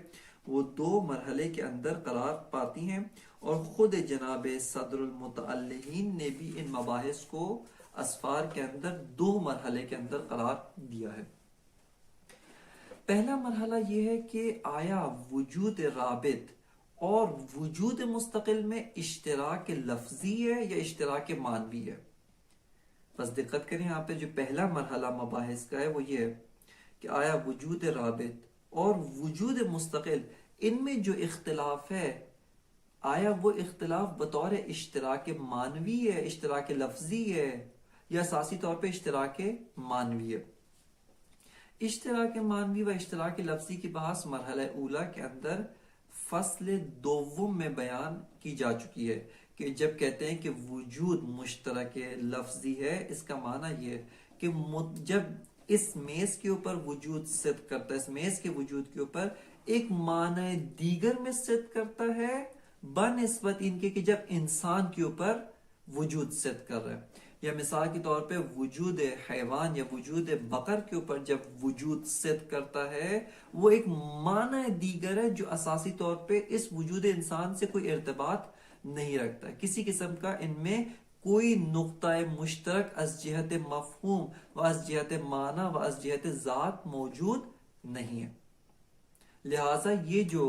وہ دو مرحلے کے اندر قرار پاتی ہیں، اور خود جناب صدر المتعلقین نے بھی ان مباحث کو اسفار کے اندر دو مرحلے کے اندر قرار دیا ہے۔ پہلا مرحلہ یہ ہے کہ آیا وجود رابط اور وجود مستقل میں اشتراک لفظی ہے یا اشتراک معنوی ہے۔ بس دقت کریں یہاں پہ جو پہلا مرحلہ مباحث کا ہے وہ یہ ہے کہ آیا وجود رابط اور وجود مستقل ان میں جو اختلاف ہے، آیا وہ اختلاف بطور اشتراک معنوی ہے، اشتراک لفظی ہے، یا اساسی طور پہ اشتراک معنوی ہے۔ اشتراک معنوی و اشتراک لفظی کی بحث مرحلہ اولا کے اندر فصل دوم میں بیان کی جا چکی ہے، کہ جب کہتے ہیں کہ وجود مشترک لفظی ہے، اس کا معنی یہ ہے کہ جب اس میز کے اوپر وجود صدق کرتا ہے، اس میز کے وجود کے اوپر ایک معنی دیگر میں صدق کرتا ہے بنسبت ان کے کہ جب انسان کے اوپر وجود صدق کر رہا ہے، یا مثال کے طور پہ وجود حیوان یا وجود بقر کے اوپر جب وجود صدق کرتا ہے، وہ ایک معنی دیگر ہے جو اساسی طور پہ اس وجود انسان سے کوئی ارتباط نہیں رکھتا، کسی قسم کا ان میں کوئی نقطہ مشترک از جہت مفہوم و از جہت معنی و از جہت ذات موجود نہیں ہے۔ لہٰذا یہ جو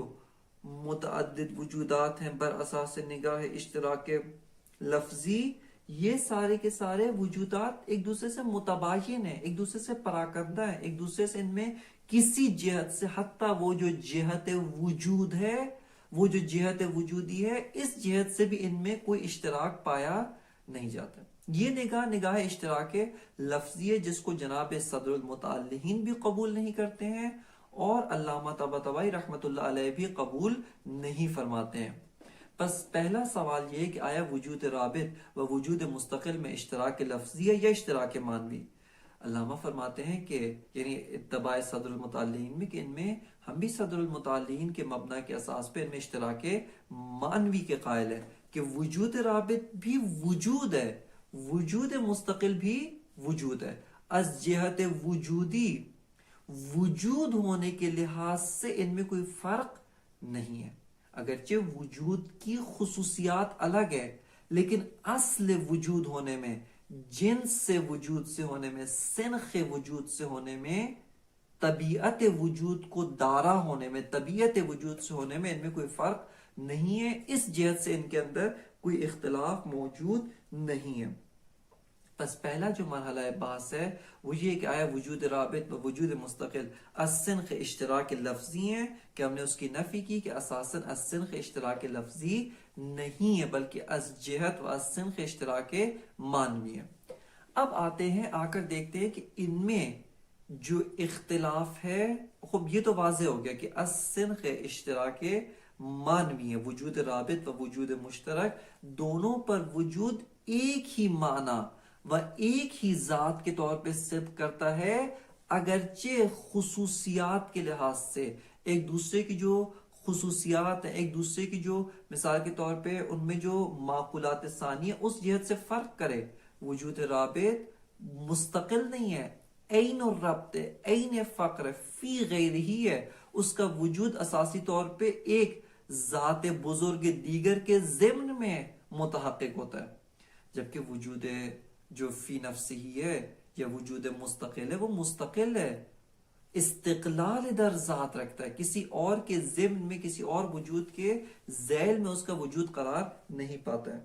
متعدد وجودات ہیں بر اساس نگاہ اشتراک لفظی، یہ سارے کے سارے وجودات ایک دوسرے سے متباین ہیں، ایک دوسرے سے پراکندہ ہیں، ایک دوسرے سے ان میں کسی جہت سے، حتیٰ وہ جو جہت وجود ہے، وہ جو جہت وجودی ہے، اس جہت سے بھی ان میں کوئی اشتراک پایا نہیں جاتا۔ یہ نگاہ اشتراک لفظی ہے جس کو جناب صدر المتعلقین بھی قبول نہیں کرتے ہیں اور علامہ طباطبائی رحمۃ اللہ علیہ بھی قبول نہیں فرماتے ہیں۔ بس پہلا سوال یہ ہے کہ آیا وجود رابط و وجود مستقل میں اشتراک لفظی ہے یا اشتراک معنوی؟ علامہ فرماتے ہیں کہ یعنی اتباع صدر المتعلقین میں کہ ان میں ہم بھی صدر المتعلقین کے مبنا کے اساس پہ ان میں اشتراک معنوی کے قائل ہیں کہ وجود رابط بھی وجود ہے، وجود مستقل بھی وجود ہے، از جہت وجودی وجود ہونے کے لحاظ سے ان میں کوئی فرق نہیں ہے، اگرچہ وجود کی خصوصیات الگ ہے، لیکن اصل وجود ہونے میں، جنس سے وجود سے ہونے میں، سنخ وجود سے ہونے میں، طبیعت وجود کو دارا ہونے میں، طبیعت وجود سے ہونے میں ان میں کوئی فرق نہیں ہے، اس جہت سے ان کے اندر کوئی اختلاف موجود نہیں ہے۔ بس پہلا جو مرحلہ بحث ہے وہ یہ کہ آیا وجود رابط و وجود مستقل السنخ اشتراک لفظی ہیں، کہ ہم نے اس کی نفی کی کہ اساساً السنخ اشتراک لفظی نہیں ہے بلکہ از جہت و السنخ اشتراک معنوی ہے۔ اب آتے ہیں، آ کر دیکھتے ہیں کہ ان میں جو اختلاف ہے، خب یہ تو واضح ہو گیا کہ السنخ اشتراک معنوی ہے، وجود رابط و وجود مشترک دونوں پر وجود ایک ہی معنی وہ ایک ہی ذات کے طور پہ صدق کرتا ہے، اگرچہ خصوصیات کے لحاظ سے ایک دوسرے کی جو خصوصیات ہیں، ایک دوسرے کی جو مثال کے طور پہ ان میں جو معقولات ثانیہ اس جہت سے فرق کرے۔ وجود رابط مستقل نہیں ہے، عین الربط ہے، عین فقر ہے، فی غیر ہی ہے، اس کا وجود اساسی طور پہ ایک ذات بزرگ دیگر کے ضمن میں متحقق ہوتا ہے، جبکہ وجود جو فی نفس ہی ہے یا وجود مستقل ہے وہ مستقل ہے، استقلال در ذات رکھتا ہے، کسی اور کے ضمن میں کسی اور وجود کے ذیل میں اس کا وجود قرار نہیں پاتا ہے۔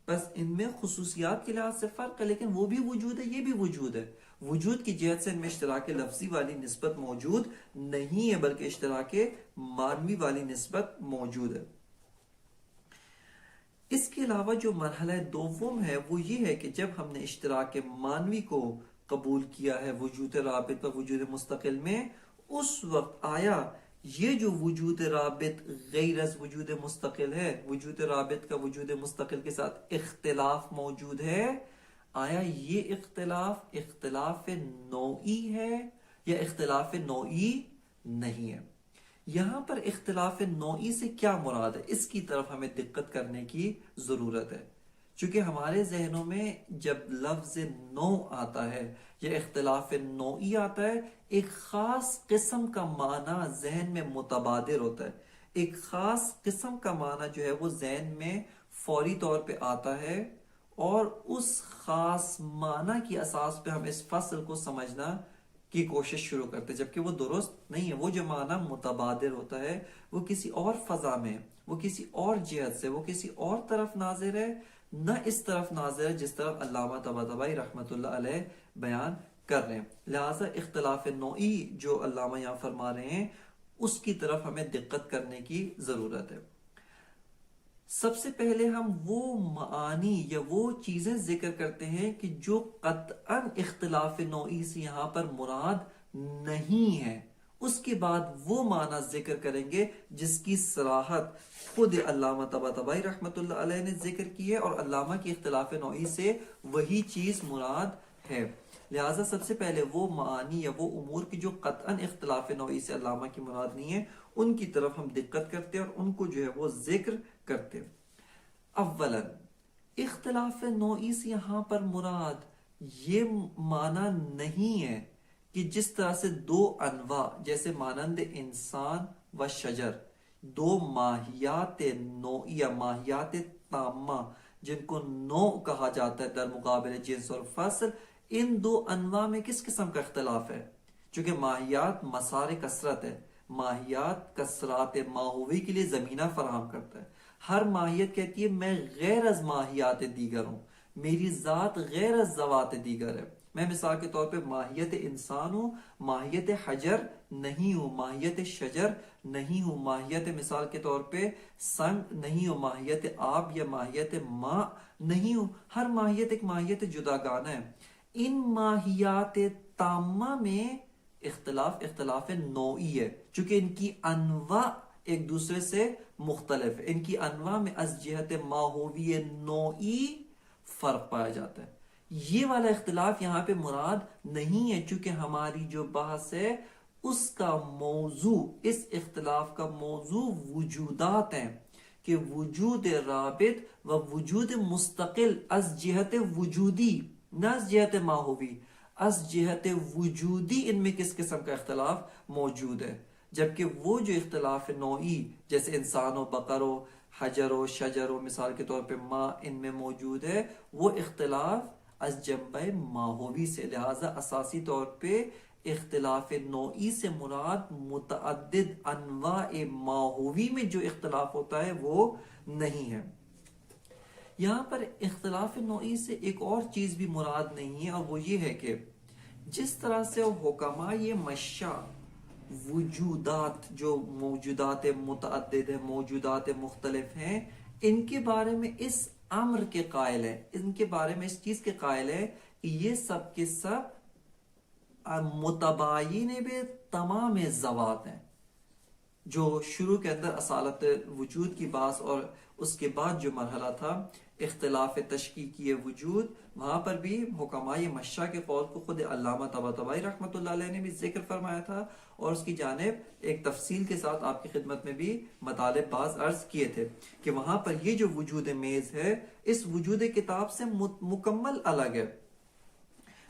بس ان میں خصوصیات کے لحاظ سے فرق ہے، لیکن وہ بھی وجود ہے، یہ بھی وجود ہے۔ وجود کی جہت سے ان میں اشتراک لفظی والی نسبت موجود نہیں ہے، بلکہ اشتراک معنوی والی نسبت موجود ہے۔ اس کے علاوہ جو مرحلہ دوم ہے وہ یہ ہے کہ جب ہم نے اشتراک معنوی کو قبول کیا ہے وجود رابط و وجود مستقل میں، اس وقت آیا یہ جو وجود رابط غیر از وجود مستقل ہے، وجود رابط کا وجود مستقل کے ساتھ اختلاف موجود ہے، آیا یہ اختلاف نوعی ہے یا اختلاف نوعی نہیں ہے؟ یہاں پر اختلاف نوعی سے کیا مراد ہے، اس کی طرف ہمیں دقت کرنے کی ضرورت ہے، چونکہ ہمارے ذہنوں میں جب لفظ نوع آتا ہے یا اختلاف نوعی آتا ہے، ایک خاص قسم کا معنی ذہن میں متبادر ہوتا ہے، ایک خاص قسم کا معنی جو ہے وہ ذہن میں فوری طور پہ آتا ہے، اور اس خاص معنی کی اساس پہ ہم اس فصل کو سمجھنا کی کوشش شروع کرتے ہیں، جبکہ وہ درست نہیں ہے۔ وہ جو معنی متبادر ہوتا ہے وہ کسی اور فضا میں، وہ کسی اور جہت سے، وہ کسی اور طرف ناظر ہے، نہ اس طرف ناظر ہے جس طرف علامہ طباطبائی رحمۃ اللہ علیہ بیان کر رہے ہیں۔ لہٰذا اختلاف نوعی جو علامہ یہاں فرما رہے ہیں اس کی طرف ہمیں دقت کرنے کی ضرورت ہے۔ سب سے پہلے ہم وہ معانی یا وہ چیزیں ذکر کرتے ہیں کہ جو قطعاً اختلاف نوعی سے یہاں پر مراد نہیں ہے، اس کے بعد وہ معنی ذکر کریں گے جس کی صراحت خود علامہ طباطبائی رحمۃ اللہ علیہ نے ذکر کی ہے، اور علامہ کی اختلاف نوعی سے وہی چیز مراد ہے۔ لہٰذا سب سے پہلے وہ معانی یا وہ امور کی جو قطعاً اختلاف نوعی سے علامہ کی مراد نہیں ہے ان کی طرف ہم دقت کرتے ہیں اور ان کو جو ہے وہ ذکر کرتے ہیں۔ اولا اختلاف نوعی سے یہاں پر مراد یہ معنی نہیں ہے کہ جس طرح سے دو انواع جیسے مانند انسان و شجر، دو ماہیات نوعیہ، ماہیات تامہ جن کو نوع کہا جاتا ہے در مقابل جنس اور فصل، ان دو انواع میں کس قسم کا اختلاف ہے؟ چونکہ ماہیات مسار کثرت ہے، ماہیات کثرات ماہوی کے لیے زمینہ فراہم کرتا ہے۔ ہر ماہیت کہتی ہے میں غیر از ماہیات دیگر ہوں، میری ذات غیر از ذوات دیگر ہے، میں مثال کے طور پہ ماہیت انسان ہوں، ماہیت حجر نہیں ہوں، ماہیت شجر نہیں ہوں، ماہیت مثال کے طور پہ سنگ نہیں ہوں، ماہیت آب یا ماہیت ماء نہیں ہوں۔ ہر ماہیت ایک ماہیت جداگانہ ہے۔ ان ماہیات تامہ میں اختلاف نوعی ہے، چونکہ ان کی انواع ایک دوسرے سے مختلف ہے، ان کی انواع میں از جہت ماہوی نوعی فرق پایا جاتا ہے۔ یہ والا اختلاف یہاں پہ مراد نہیں ہے، چونکہ ہماری جو بحث ہے اس کا موضوع، اس اختلاف کا موضوع وجودات ہیں کہ وجود رابط و وجود مستقل از جہت وجودی، نہ از جہت ماہوی، از جہت وجودی ان میں کس قسم کا اختلاف موجود ہے، جبکہ وہ جو اختلاف نوعی جیسے انسان و بقر و حجر و شجر و مثال کے طور پہ ماء ان میں موجود ہے، وہ اختلاف از جنبہ ماہوی سے، لہذا اساسی طور پہ اختلاف نوعی سے مراد متعدد انواع ماہوی میں جو اختلاف ہوتا ہے وہ نہیں ہے۔ یہاں پر اختلاف نوعی سے ایک اور چیز بھی مراد نہیں ہے، اور وہ یہ ہے کہ جس طرح سے حکماء مشاء وجودات جو موجودات متعدد ہیں، موجودات مختلف ہیں، ان کے بارے میں اس امر کے قائل ہے، ان کے بارے میں اس چیز کے قائل ہے کہ یہ سب کے سب متباین بے تمام ذوات ہیں، جو شروع کے اندر اصالت وجود کی بحث اور اس کے بعد جو مرحلہ تھا اختلاف تشکیکی وجود، وہاں پر بھی حکماء مشاء کے قول کو خود علامہ طباطبائی رحمۃ اللہ علیہ نے بھی ذکر فرمایا تھا، اور اس کی جانب ایک تفصیل کے ساتھ آپ کی خدمت میں بھی مطالب باز عرض کیے تھے کہ وہاں پر یہ جو وجود میز ہے اس وجود کتاب سے مکمل الگ ہے۔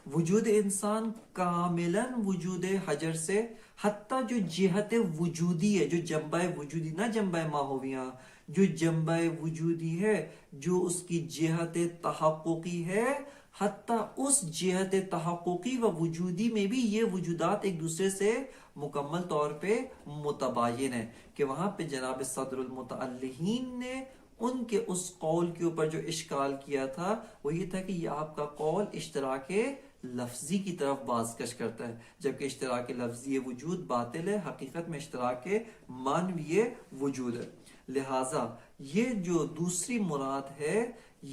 وجود انسان کاملاً وجود حجر سے، حتیٰ جو جہت وجودی ہے، جو جنبہ وجودی، نہ جنبہ ماہویاں، جو جنبہ وجودی ہے، جو اس کی جہت تحققی ہے، حتیٰ اس جہت تحققی و وجودی میں بھی یہ وجودات ایک دوسرے سے مکمل طور پہ متباین ہے، کہ وہاں پہ جناب صدر المتعلہین نے ان کے اس قول کے اوپر جو اشکال کیا تھا وہ یہ تھا کہ یہ آپ کا قول اشتراک لفظی کی طرف بازکش کرتا ہے، جبکہ اشتراک لفظی وجود باطل ہے، حقیقت میں اشتراک معنوی وجود ہے۔ لہٰذا یہ جو دوسری مراد ہے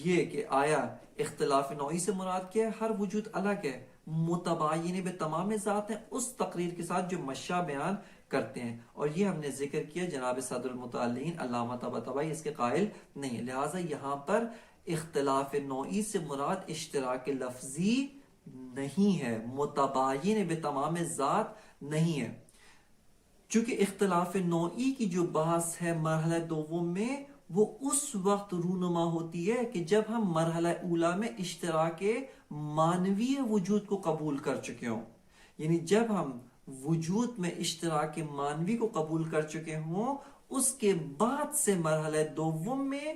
یہ کہ آیا اختلاف نوعی سے مراد کیا ہے؟ ہر وجود الگ ہے، متباین بے تمام ذات ہیں، اس تقریر کے ساتھ جو مشاء بیان کرتے ہیں، اور یہ ہم نے ذکر کیا جناب صدر المتعلین علامہ طباطبائی اس کے قائل نہیں ہے۔ لہٰذا یہاں پر اختلاف نوعی سے مراد اشتراک لفظی نہیں ہے، متباین بے تمام ذات نہیں ہے، چونکہ اختلاف نوعی کی جو بحث ہے مرحلہ دوم میں وہ اس وقت رونما ہوتی ہے کہ جب ہم مرحلہ اولا میں اشتراک معنوی وجود کو قبول کر چکے ہوں، یعنی جب ہم وجود میں اشتراک معنوی کو قبول کر چکے ہوں، اس کے بعد سے مرحلہ دوم میں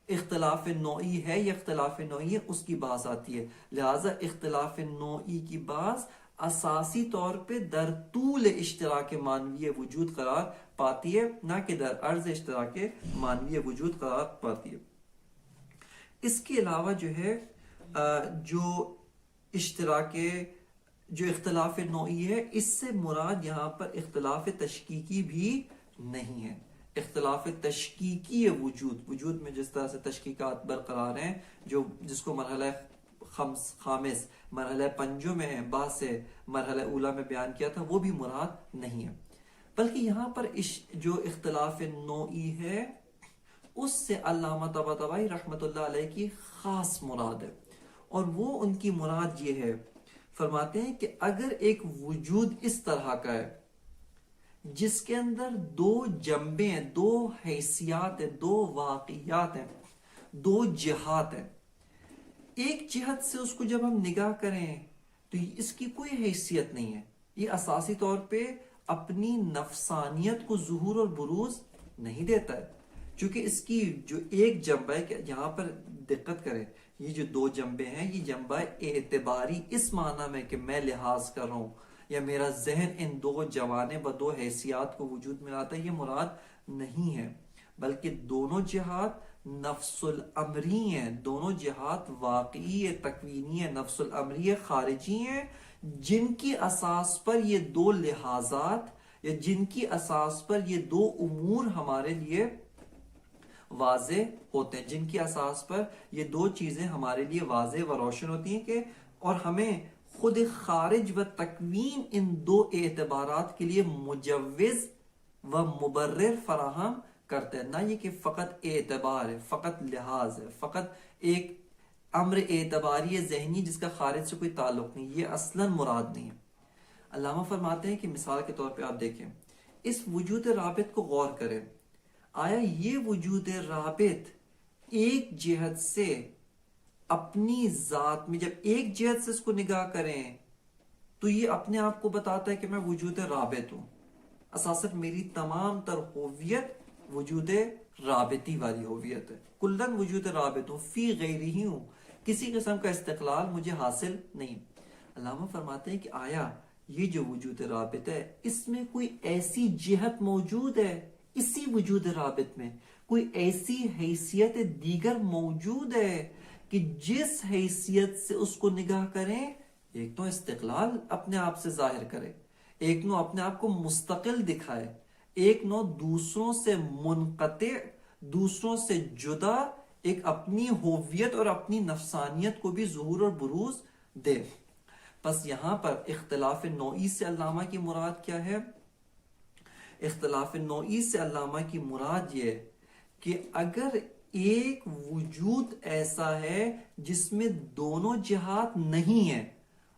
اختلاف نوعی ہے یا اختلاف نوعی ہے اس کی بحث آتی ہے۔ لہٰذا اختلاف نوعی کی بحث اساسی طور پہ در طول اشتراک معنوی وجود قرار پاتی ہے، نہ کہ در عرض اشتراک معنوی وجود قرار پاتی ہے۔ اس کے علاوہ جو ہے جو اختلاف نوعی ہے اس سے مراد یہاں پر اختلاف تشکیکی بھی نہیں ہے۔ اختلاف تشکیکی وجود میں جس طرح سے تشکیکات برقرار ہیں، جس کو مرحلہ خامس مرحلہ پنجم میں بحث سے مرحلہ اولا میں بیان کیا تھا، وہ بھی مراد نہیں ہے، بلکہ یہاں پر جو اختلاف نوعی ہے اس سے علامہ طباطبائی رحمۃ اللہ علیہ کی خاص مراد ہے، اور وہ ان کی مراد یہ ہے، فرماتے ہیں کہ اگر ایک وجود اس طرح کا ہے جس کے اندر دو جنبے ہیں، دو حیثیات ہیں، دو واقعیات ہیں، دو جہات ہیں، ایک جہت سے اس کو جب ہم نگاہ کریں تو اس کی کوئی حیثیت نہیں ہے، یہ اساسی طور پہ اپنی نفسانیت کو ظہور اور بروز نہیں دیتا ہے، چونکہ اس کی جو ایک جنبہ ہے، یہاں پر دقت کریں، یہ جو دو جنبے ہیں یہ جنبہ اعتباری اس معنی میں کہ میں لحاظ کر رہا ہوں یا میرا ذہن ان دو جوانب و دو حیثیات کو وجود میں لاتا ہے، یہ مراد نہیں ہے، بلکہ دونوں جہات نفس الامری ہیں، دونوں جہات واقعی تکوینی ہے، نفس الامری خارجی ہیں، جن کی اساس پر یہ دو لحاظات یا جن کی اساس پر یہ دو امور ہمارے لیے واضح ہوتے ہیں، جن کی اساس پر یہ دو چیزیں ہمارے لیے واضح و روشن ہوتی ہیں، کہ اور ہمیں خود خارج و تکوین ان دو اعتبارات کے لیے مجوز و مبرر فراہم کرتے ہیں، نہ یہ کہ فقط اعتبار ہے، فقط لحاظ ہے، فقط ایک امر اعتباری ذہنی جس کا خارج سے کوئی تعلق نہیں، یہ اصلاً مراد نہیں ہے۔ علامہ فرماتے ہیں کہ مثال کے طور پہ آپ دیکھیں، اس وجود رابط کو غور کریں، آیا یہ وجود رابط ایک جہت سے اپنی ذات میں، جب ایک جہت سے اس کو نگاہ کریں تو یہ اپنے آپ کو بتاتا ہے کہ میں وجود رابط ہوں، اساساً میری تمام تر ہویت وجود رابطی والی ہویت ہے، کلن وجود رابط ہوں، فی غیری ہی ہوں، کسی قسم کا استقلال مجھے حاصل نہیں۔ علامہ فرماتے ہیں کہ آیا یہ جو وجود رابط ہے اس میں کوئی ایسی جہت موجود ہے، اسی وجود رابط میں کوئی ایسی حیثیت دیگر موجود ہے کہ جس حیثیت سے اس کو نگاہ کریں ایک تو استقلال اپنے آپ سے ظاہر کرے، ایک نو اپنے آپ کو مستقل دکھائے، ایک نو دوسروں سے منقطع، دوسروں سے جدا ایک اپنی ہویت اور اپنی نفسانیت کو بھی ظہور اور بروز دے۔ بس یہاں پر اختلاف نوعی سے علامہ کی مراد کیا ہے اختلاف نوعی سے علامہ کی مراد یہ ہے کہ اگر ایک وجود ایسا ہے جس میں دونوں جہات نہیں ہیں،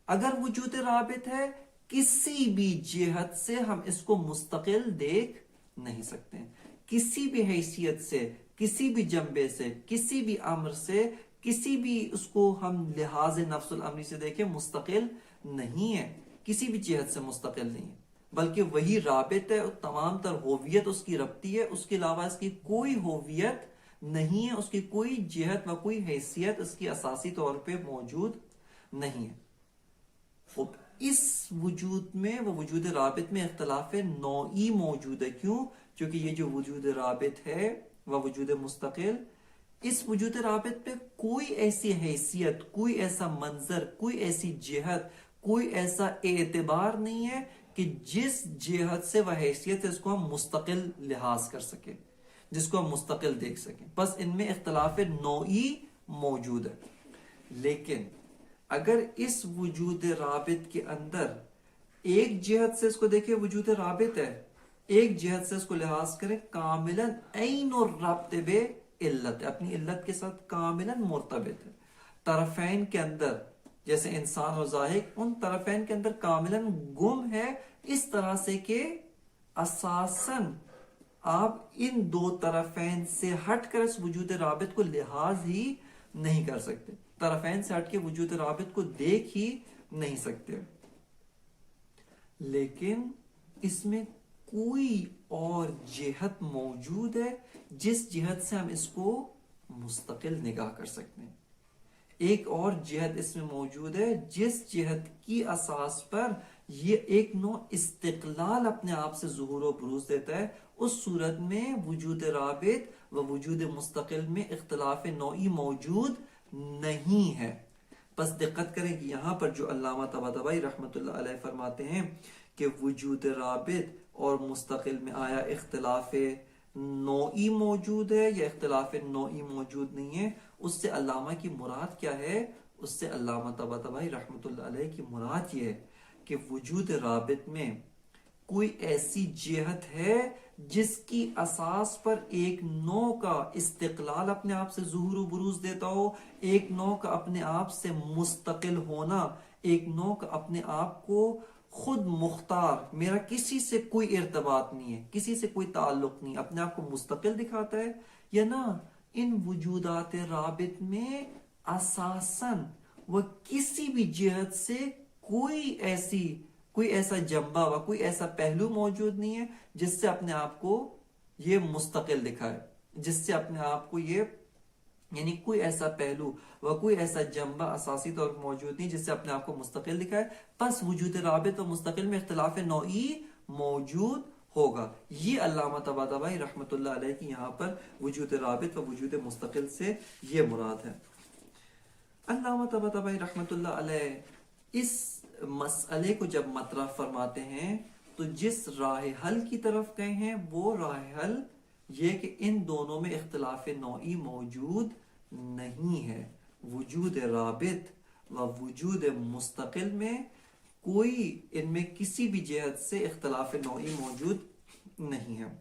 اگر وجود رابط ہے کسی بھی جہت سے ہم اس کو مستقل دیکھ نہیں سکتے، کسی بھی حیثیت سے، کسی بھی جنبے سے، کسی بھی امر سے، کسی بھی اس کو ہم لحاظ نفس الامری سے دیکھیں مستقل نہیں ہے، کسی بھی جہت سے مستقل نہیں ہے، بلکہ وہی رابط ہے، تمام تر ہوویت اس کی ربطی ہے، اس کے علاوہ اس کی کوئی ہوویت نہیں ہے، اس کی کوئی جہت و کوئی حیثیت اس کی اساسی طور پہ موجود نہیں ہے۔ اس وجود میں و وجود رابط میں اختلاف نوعی موجود ہے، کیوں؟ کیونکہ یہ جو وجود رابط ہے و وجود مستقل، اس وجود رابط پہ کوئی ایسی حیثیت، کوئی ایسا منظر، کوئی ایسی جہت، کوئی ایسا اعتبار نہیں ہے کہ جس جہت سے و حیثیت سے اس کو ہم مستقل لحاظ کر سکیں، جس کو ہم مستقل دیکھ سکیں، بس ان میں اختلاف نوعی موجود ہے۔ لیکن اگر اس وجود رابط کے اندر ایک جہت سے اس کو دیکھیں وجود رابط ہے، ایک جہت سے اس کو لحاظ کریں کاملاً عین الربط بے علت، اپنی علت کے ساتھ کاملاً مرتبط ہے، طرفین کے اندر جیسے انسان اور ذاہق، ان طرفین کے اندر کاملاً گم ہے، اس طرح سے کہ اساساً آپ ان دو طرفین سے ہٹ کر اس وجود رابط کو لحاظ ہی نہیں کر سکتے، طرفین سے ہٹ کے وجود رابط کو دیکھ ہی نہیں سکتے۔ لیکن اس میں کوئی اور جہت موجود ہے جس جہت سے ہم اس کو مستقل نگاہ کر سکتے ہیں، ایک اور جہت اس میں موجود ہے جس جہت کی اساس پر یہ ایک نوع استقلال اپنے آپ سے ظہور و بروز دیتا ہے، اس صورت میں وجود رابط و وجود مستقل میں اختلاف نوعی موجود نہیں ہے۔ بس دقت کریں کہ یہاں پر جو علامہ طباطبائی رحمۃ اللہ علیہ فرماتے ہیں کہ وجود رابط اور مستقل میں آیا اختلاف نوعی موجود ہے یا اختلاف نوعی موجود نہیں ہے، اس سے علامہ کی مراد کیا ہے؟ اس سے علامہ طباطبائی رحمۃ اللہ علیہ کی مراد یہ ہے کہ وجود رابط میں کوئی ایسی جہت ہے جس کی اساس پر ایک نوع کا استقلال اپنے آپ سے ظہور و بروز دیتا ہو، ایک نوع کا اپنے آپ سے مستقل ہونا، ایک نوع کا اپنے آپ کو خود مختار، میرا کسی سے کوئی ارتباط نہیں ہے، کسی سے کوئی تعلق نہیں، اپنے آپ کو مستقل دکھاتا ہے، یا نہ ان وجودات رابط میں اساساً وہ کسی بھی جہت سے کوئی ایسا جنبہ و کوئی ایسا پہلو موجود نہیں ہے جس سے اپنے آپ کو یہ مستقل دکھائے، جس سے اپنے آپ کو یہ، یعنی کوئی ایسا پہلو و کوئی ایسا جنبہ اساسی طور پر موجود نہیں جس سے اپنے آپ کو مستقل دکھائے، پس وجود رابط و مستقل میں اختلاف نوعی موجود ہوگا۔ یہ علامہ طباطبائی رحمۃ اللہ علیہ کی یہاں پر وجود رابط و وجود مستقل سے یہ مراد ہے۔ علامہ طباطبائی رحمۃ اللہ علیہ اس مسئلے کو جب مطرح فرماتے ہیں تو جس راہ حل کی طرف گئے ہیں وہ راہ حل یہ کہ ان دونوں میں اختلاف نوعی موجود نہیں ہے، وجود رابط و وجود مستقل میں کوئی ان میں کسی بھی جہت سے اختلاف نوعی موجود نہیں ہے۔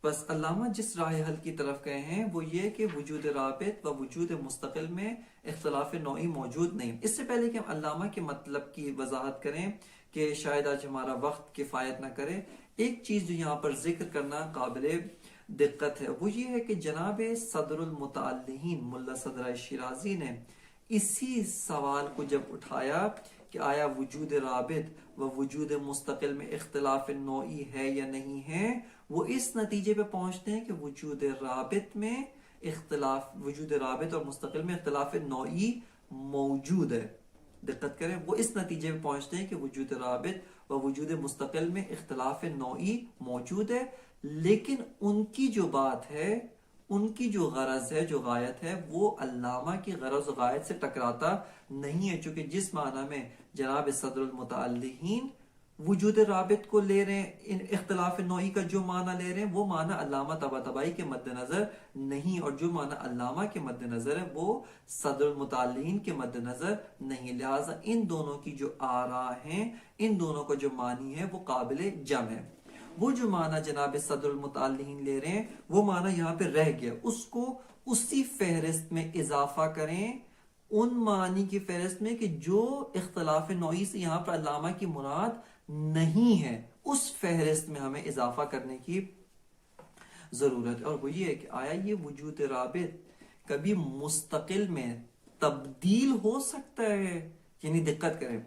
بس علامہ جس راہ حل کی طرف گئے ہیں وہ یہ کہ وجود رابط و وجود مستقل میں اختلاف نوعی موجود نہیں۔ اس سے پہلے کہ ہم علامہ کے مطلب کی وضاحت کریں کہ شاید آج ہمارا وقت کفایت نہ کرے، ایک چیز جو یہاں پر ذکر کرنا قابل دقت ہے وہ یہ ہے کہ جناب صدر المتعلہین ملا صدر شیرازی نے اسی سوال کو جب اٹھایا کہ آیا وجود رابط و وجود مستقل میں اختلاف نوعی ہے یا نہیں ہے، وہ اس نتیجے پہ پہنچتے ہیں کہ وجود رابط اور مستقل میں اختلاف نوعی موجود ہے۔ دقت کریں، وہ اس نتیجے پہ پہنچتے ہیں کہ وجود رابط و وجود مستقل میں اختلاف نوعی موجود ہے، لیکن ان کی جو بات ہے، ان کی جو غرض ہے، جو غایت ہے، وہ علامہ کی غرض و غایت سے ٹکراتا نہیں ہے، چونکہ جس معنی میں جناب صدر المتعلہین وجود رابط کو لے رہے ہیں، ان اختلاف نوعی کا جو معنی لے رہے ہیں وہ معنی علامہ طباطبائی کے مد نظر نہیں، اور جو معنی علامہ کے مد نظر ہے وہ صدر المطالعین کے مد نظر نہیں، لہٰذا ان دونوں کی جو آراء ہیں، ان دونوں کا جو معنی ہے وہ قابل جمع ہے۔ وہ جو معنی جناب صدر المطالعین لے رہے ہیں وہ معنی یہاں پہ رہ گیا، اس کو اسی فہرست میں اضافہ کریں، ان معنی کی فہرست میں کہ جو اختلاف نوعی سے یہاں پر علامہ کی مراد نہیں ہے، اس فہرست میں ہمیں اضافہ کرنے کی ضرورت ہے۔ اور وہ یہ ہے کہ آیا یہ وجود رابط کبھی مستقل میں تبدیل ہو سکتا ہے؟ یعنی دقت کریں،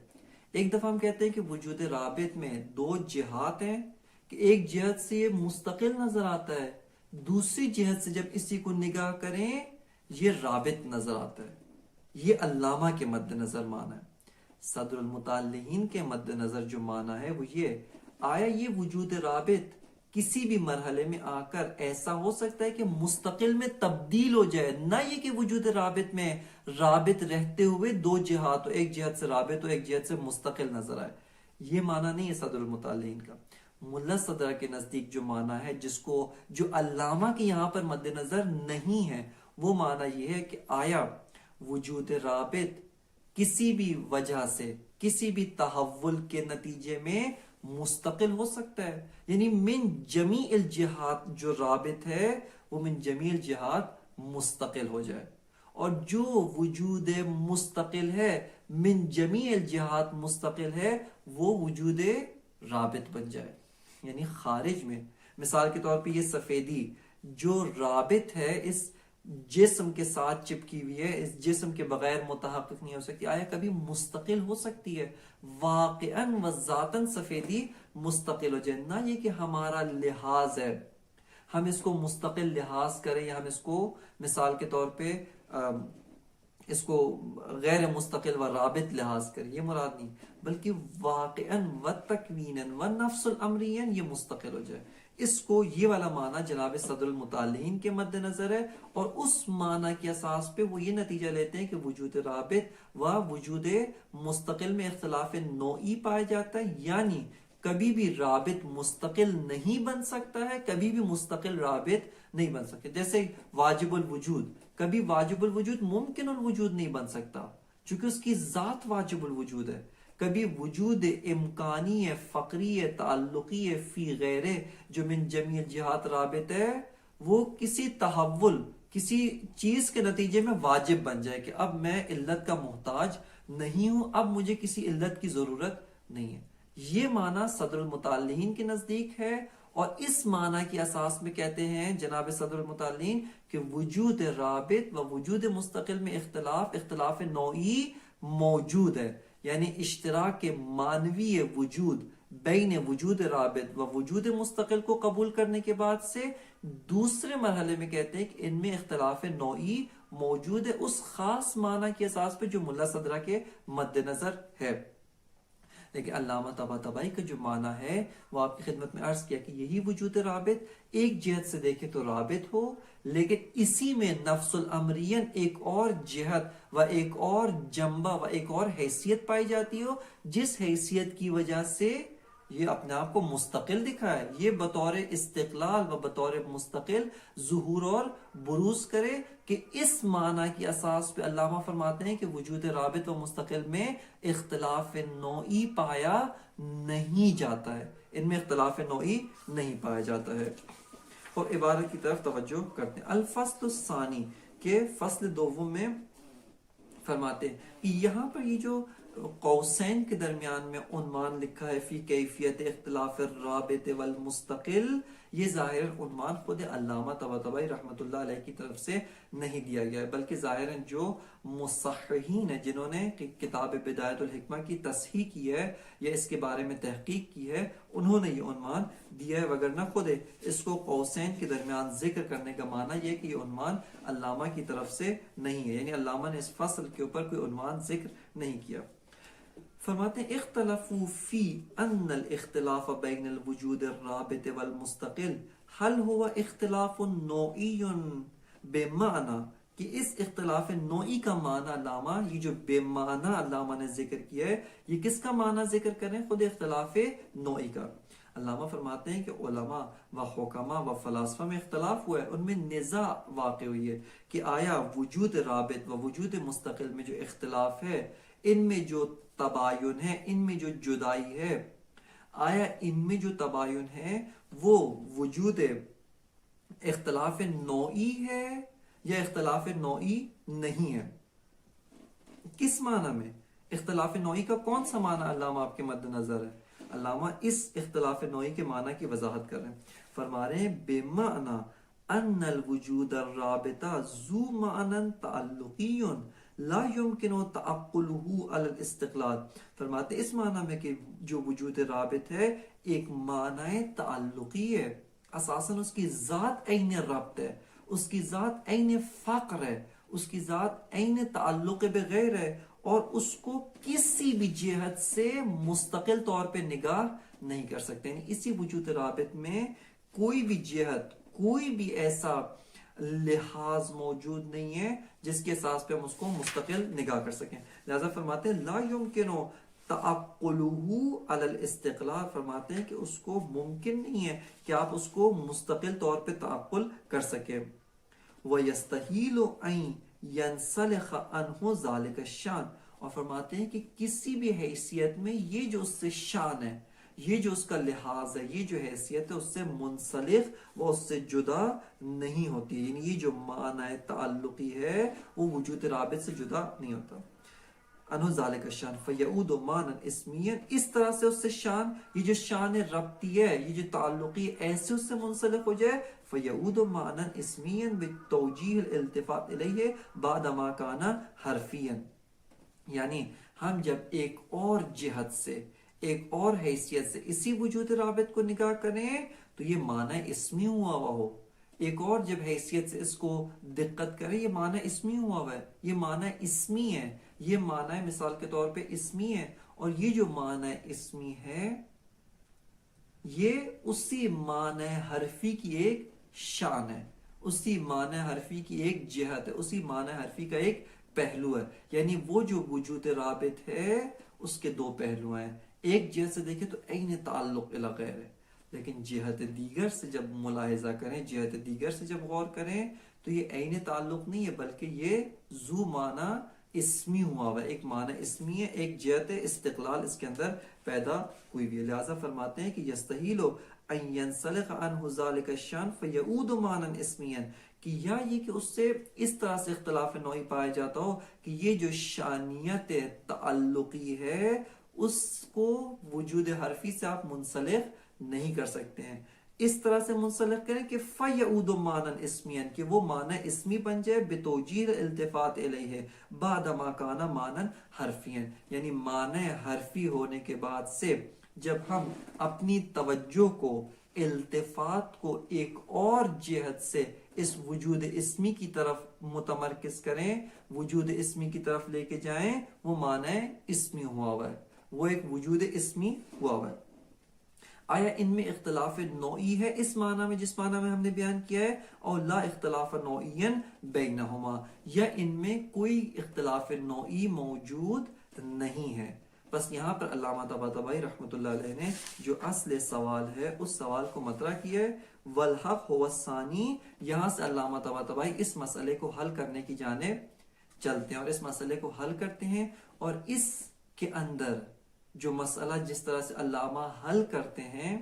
ایک دفعہ ہم کہتے ہیں کہ وجود رابط میں دو جہات ہیں، کہ ایک جہت سے یہ مستقل نظر آتا ہے، دوسری جہت سے جب اسی کو نگاہ کریں یہ رابط نظر آتا ہے۔ یہ علامہ کے مد نظر معنی ہے۔ صدر المطالعین کے مد نظر جو معنی ہے وہ یہ، آیا یہ وجود رابط کسی بھی مرحلے میں آ کر ایسا ہو سکتا ہے کہ مستقل میں تبدیل ہو جائے، نہ یہ کہ وجود رابط میں رابط رہتے ہوئے دو جہات ہو، ایک جہت سے رابط ہو ایک جہت سے مستقل نظر آئے، یہ معنی نہیں ہے صدر المطالعین کا۔ ملا صدرہ کے نزدیک جو معنی ہے، جو علامہ کے یہاں پر مد نظر نہیں ہے، وہ معنی یہ ہے کہ آیا وجود رابط کسی بھی وجہ سے کسی بھی تحول کے نتیجے میں مستقل ہو سکتا ہے، یعنی من جمیع الجہات جو رابط ہے وہ من جمیع الجہات مستقل ہو جائے، اور جو وجود مستقل ہے من جمیع الجہات مستقل ہے وہ وجود رابط بن جائے، یعنی خارج میں۔ مثال کے طور پہ یہ سفیدی جو رابط ہے اس جسم کے ساتھ چپکی ہوئی ہے، اس جسم کے بغیر متحقق نہیں ہو سکتی، آیا کبھی مستقل ہو سکتی ہے؟ واقعاً و ذاتاً سفیدی مستقل ہو جائے، نہ یہ کہ ہمارا لحاظ ہے ہم اس کو مستقل لحاظ کریں، یا ہم اس کو مثال کے طور پہ اس کو غیر مستقل و رابط لحاظ کریں، یہ مراد نہیں، بلکہ واقعاً و تکویناً و نفس الامریاً یہ مستقل ہو جائے۔ اس کو یہ والا معنی جناب صدر المطالعین کے مد نظر ہے، اور اس معنی کی اساس پہ وہ یہ نتیجہ لیتے ہیں کہ وجود رابط و وجود مستقل میں اختلاف نوعی پایا جاتا ہے، یعنی کبھی بھی رابط مستقل نہیں بن سکتا ہے، کبھی بھی مستقل رابط نہیں بن سکتا۔ جیسے واجب الوجود، کبھی واجب الوجود ممکن الوجود نہیں بن سکتا چونکہ اس کی ذات واجب الوجود ہے۔ کبھی وجود امکانی فقری تعلقی فی غیرے جو من جمیع جہات رابط ہے، وہ کسی تحول کسی چیز کے نتیجے میں واجب بن جائے کہ اب میں علت کا محتاج نہیں ہوں، اب مجھے کسی علت کی ضرورت نہیں ہے۔ یہ معنی صدر المطالعین کے نزدیک ہے، اور اس معنی کی اساس میں کہتے ہیں جناب صدر المطالعین کہ وجود رابط و وجود مستقل میں اختلاف نوعی موجود ہے، یعنی اشتراک معنوی وجود بین وجود رابط و وجود مستقل کو قبول کرنے کے بعد سے دوسرے مرحلے میں کہتے ہیں کہ ان میں اختلاف نوعی موجود ہے، اس خاص معنی کی اساس پہ جو ملا صدرہ کے مد نظر ہے۔ لیکن علامہ طباطبائی کا جو معنی ہے وہ آپ کی خدمت میں عرض کیا کہ یہی وجود رابط ایک جہت سے دیکھے تو رابط ہو، لیکن اسی میں نفس الامرین ایک اور جہت و ایک اور جنبہ و ایک اور حیثیت پائی جاتی ہو، جس حیثیت کی وجہ سے یہ اپنے آپ کو مستقل دکھائے، یہ بطور استقلال و بطور مستقل ظہور اور بروز کرے، کہ اس معنی کی اساس پہ علامہ فرماتے ہیں کہ وجود رابط و مستقل میں اختلاف نوعی پایا نہیں جاتا ہے، ان میں اختلاف نوعی نہیں پایا جاتا ہے۔ اور عبارت کی طرف توجہ کرتے ہیں، الفصل الثانی کے فصل دوم میں فرماتے ہیں کہ یہاں پر یہ جو قوسین کے درمیان میں عنوان لکھا ہے فی کیفیت اختلاف الرابط والمستقل، یہ ظاہر عنوان خود علامہ طباطبائی رحمۃ اللہ علیہ کی طرف سے نہیں دیا گیا ہے، بلکہ ظاہر جو مصححین ہیں جنہوں نے کتاب بدایت الحکمہ کی تصحیح کی ہے یا اس کے بارے میں تحقیق کی ہے، انہوں نے یہ عنوان دیا ہے، وگرنہ خود اس کو قوسین کے درمیان ذکر کرنے کا معنی یہ کہ یہ عنوان علامہ کی طرف سے نہیں ہے، یعنی علامہ نے اس فصل کے اوپر کوئی عنوان ذکر نہیں کیا۔ فرماتے ہیں اختلفوا فی ان الاختلاف بین الوجود الرابط والمستقل هل هو اختلاف نوعی بمعنی کہ اس اختلاف نوعی کا معنی علامہ، یہ جو بے معنی علامہ نے ذکر کیا ہے، یہ کس کا معنی ذکر کریں؟ خود اختلاف نوعی کا۔ علامہ فرماتے ہیں کہ علماء و حکماء و فلاسفہ میں اختلاف ہوا ہے، ان میں نزاع واقع ہوئی ہے کہ آیا وجود رابط و وجود مستقل میں جو اختلاف ہے، ان میں جو تباین ہے، ان میں جو جدائی ہے، آیا ان میں جو تباین ہے وہ وجود اختلاف نوعی ہے یا اختلاف نوعی نہیں ہے؟ کس معنی میں؟ اختلاف نوعی کا کون سا معنی علامہ آپ کے مد نظر ہے؟ علامہ اس اختلاف نوعی کے معنی کی وضاحت کر رہے ہیں، فرما رہے ہیں بے معنی ان الوجود الرابطہ ذو معنی تعلقی لا يمكن تعقله على الاستقلال۔ فرماتے اس معنی میں کہ جو وجود رابط ہے ایک معنی تعلقی ہے، اساساً اس کی ذات عین ربط ہے، اس کی ذات عین فقر ہے، اس کی ذات عین تعلق بغیر ہے، اور اس کو کسی بھی جہت سے مستقل طور پہ نگاہ نہیں کر سکتے، یعنی اسی وجود رابط میں کوئی بھی جہت، کوئی بھی ایسا لحاظ موجود نہیں ہے جس کے اساس پہ ہم اس کو مستقل نگاہ کر سکیں۔ لہذا فرماتے ہیں لا يمكن تعقله على الاستقلال، فرماتے ہیں کہ اس کو ممکن نہیں ہے کہ آپ اس کو مستقل طور پہ تعقل کر سکیں۔ وَيَسْتَحِيلُ أَن يَنْسَلِخَ عَنْهُ ذَلِكَ الشَّانُ، اور فرماتے ہیں کہ کسی بھی حیثیت میں یہ جو اس سے شان ہے، یہ جو اس کا لحاظ ہے، یہ جو حیثیت ہے اس سے منسلخ و اس سے جدا نہیں ہوتی، یعنی یہ جو معنی تعلقی ہے وہ وجود رابط سے جدا نہیں ہوتا۔ انہو ذالک الشان فیعود معنی اسمیا، اس طرح سے اس سے شان، یہ جو شان ربطی ہے، یہ جو تعلقی ایسے اس سے منسلک ہو جائے، فیعود معنی اسمیا بتوجیہ الالتفات الیہ بعد ما کان حرفیا، یعنی ہم جب ایک اور جہت سے، ایک اور حیثیت سے اسی وجود رابط کو نگاہ کریں تو یہ معنی اسمی ہوا ہو، ایک اور جب حیثیت سے اس کو دقت کریں، یہ معنی اسمی ہوا ہوا ہے، یہ معنی اسمی ہے، یہ معنی مثال کے طور پہ اسمی ہے، اور یہ جو معنی اسمی ہے یہ اسی معنی حرفی کی ایک شان ہے، اسی معنی حرفی کی ایک جہت ہے، اسی معنی حرفی کا ایک پہلو ہے، یعنی وہ جو وجود رابط ہے اس کے دو پہلو ہیں، ایک جہت سے دیکھیں تو عین تعلق الی غیر ہے، لیکن جہت دیگر سے جب ملاحظہ کریں، جہت دیگر سے جب غور کریں تو یہ عین تعلق نہیں ہے بلکہ یہ ذو معنی اسمی ہوا ہوا ہے، ایک معنی اسمی ہے، ایک جہت استقلال اس کے اندر پیدا ہوئی بھی ہے۔ لہذا فرماتے ہیں کہ یستحیل ان ینسلخ عنہ ذلک الشان فیعود معنی اسمیا، کہ یا یہ کہ اس سے اس طرح سے اختلاف نوعی پایا جاتا ہو کہ یہ جو شانیت تعلقی ہے اس کو وجود حرفی سے آپ منسلخ نہیں کر سکتے ہیں، اس طرح سے منسلخ کریں کہ فَيَعُودُ مَعْنًا اسميًا، کہ وہ معنی اسمی بن جائے بتوجیہ التفات الیہ بعد ما کان معنی حرفیًا، یعنی معنی حرفی ہونے کے بعد سے جب ہم اپنی توجہ کو، التفات کو ایک اور جہت سے اس وجود اسمی کی طرف متمرکز کریں، وجود اسمی کی طرف لے کے جائیں، وہ معنی اسمی ہوا ہوا ہے، وہ ایک وجود اسمی ہوا ہوا ہے۔ آیا ان میں اختلاف نوعی ہے اس معنی میں جس معنی میں ہم نے بیان کیا ہے، اور لا اختلاف نوعی بینہما، یا ان میں کوئی اختلاف نوعی موجود نہیں ہے؟ بس یہاں پر علامہ طباطبائی رحمۃ اللہ علیہ نے جو اصل سوال ہے اس سوال کو مطرح کیا ہے، والحق هو الثانی، یہاں سے علامہ طباطبائی اس مسئلے کو حل کرنے کی جانب چلتے ہیں اور اس مسئلے کو حل کرتے ہیں، اور اس کے اندر جو مسئلہ جس طرح سے علامہ حل کرتے ہیں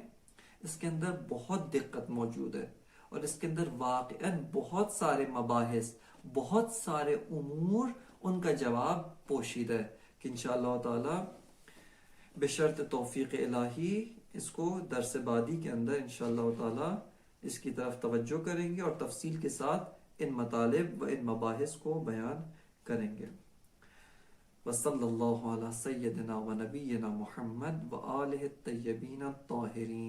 اس کے اندر بہت دقت موجود ہے، اور اس کے اندر واقعاً بہت سارے مباحث، بہت سارے امور ان کا جواب پوشیدہ ہے، کہ انشاءاللہ تعالی بشرط توفیق الہی اس کو درس بعدی کے اندر انشاءاللہ تعالی اس کی طرف توجہ کریں گے اور تفصیل کے ساتھ ان مطالب و ان مباحث کو بیان کریں گے۔ وصلی اللہ علی سیدنا و نبینا محمد و آلہ الطیبین الطاہرین۔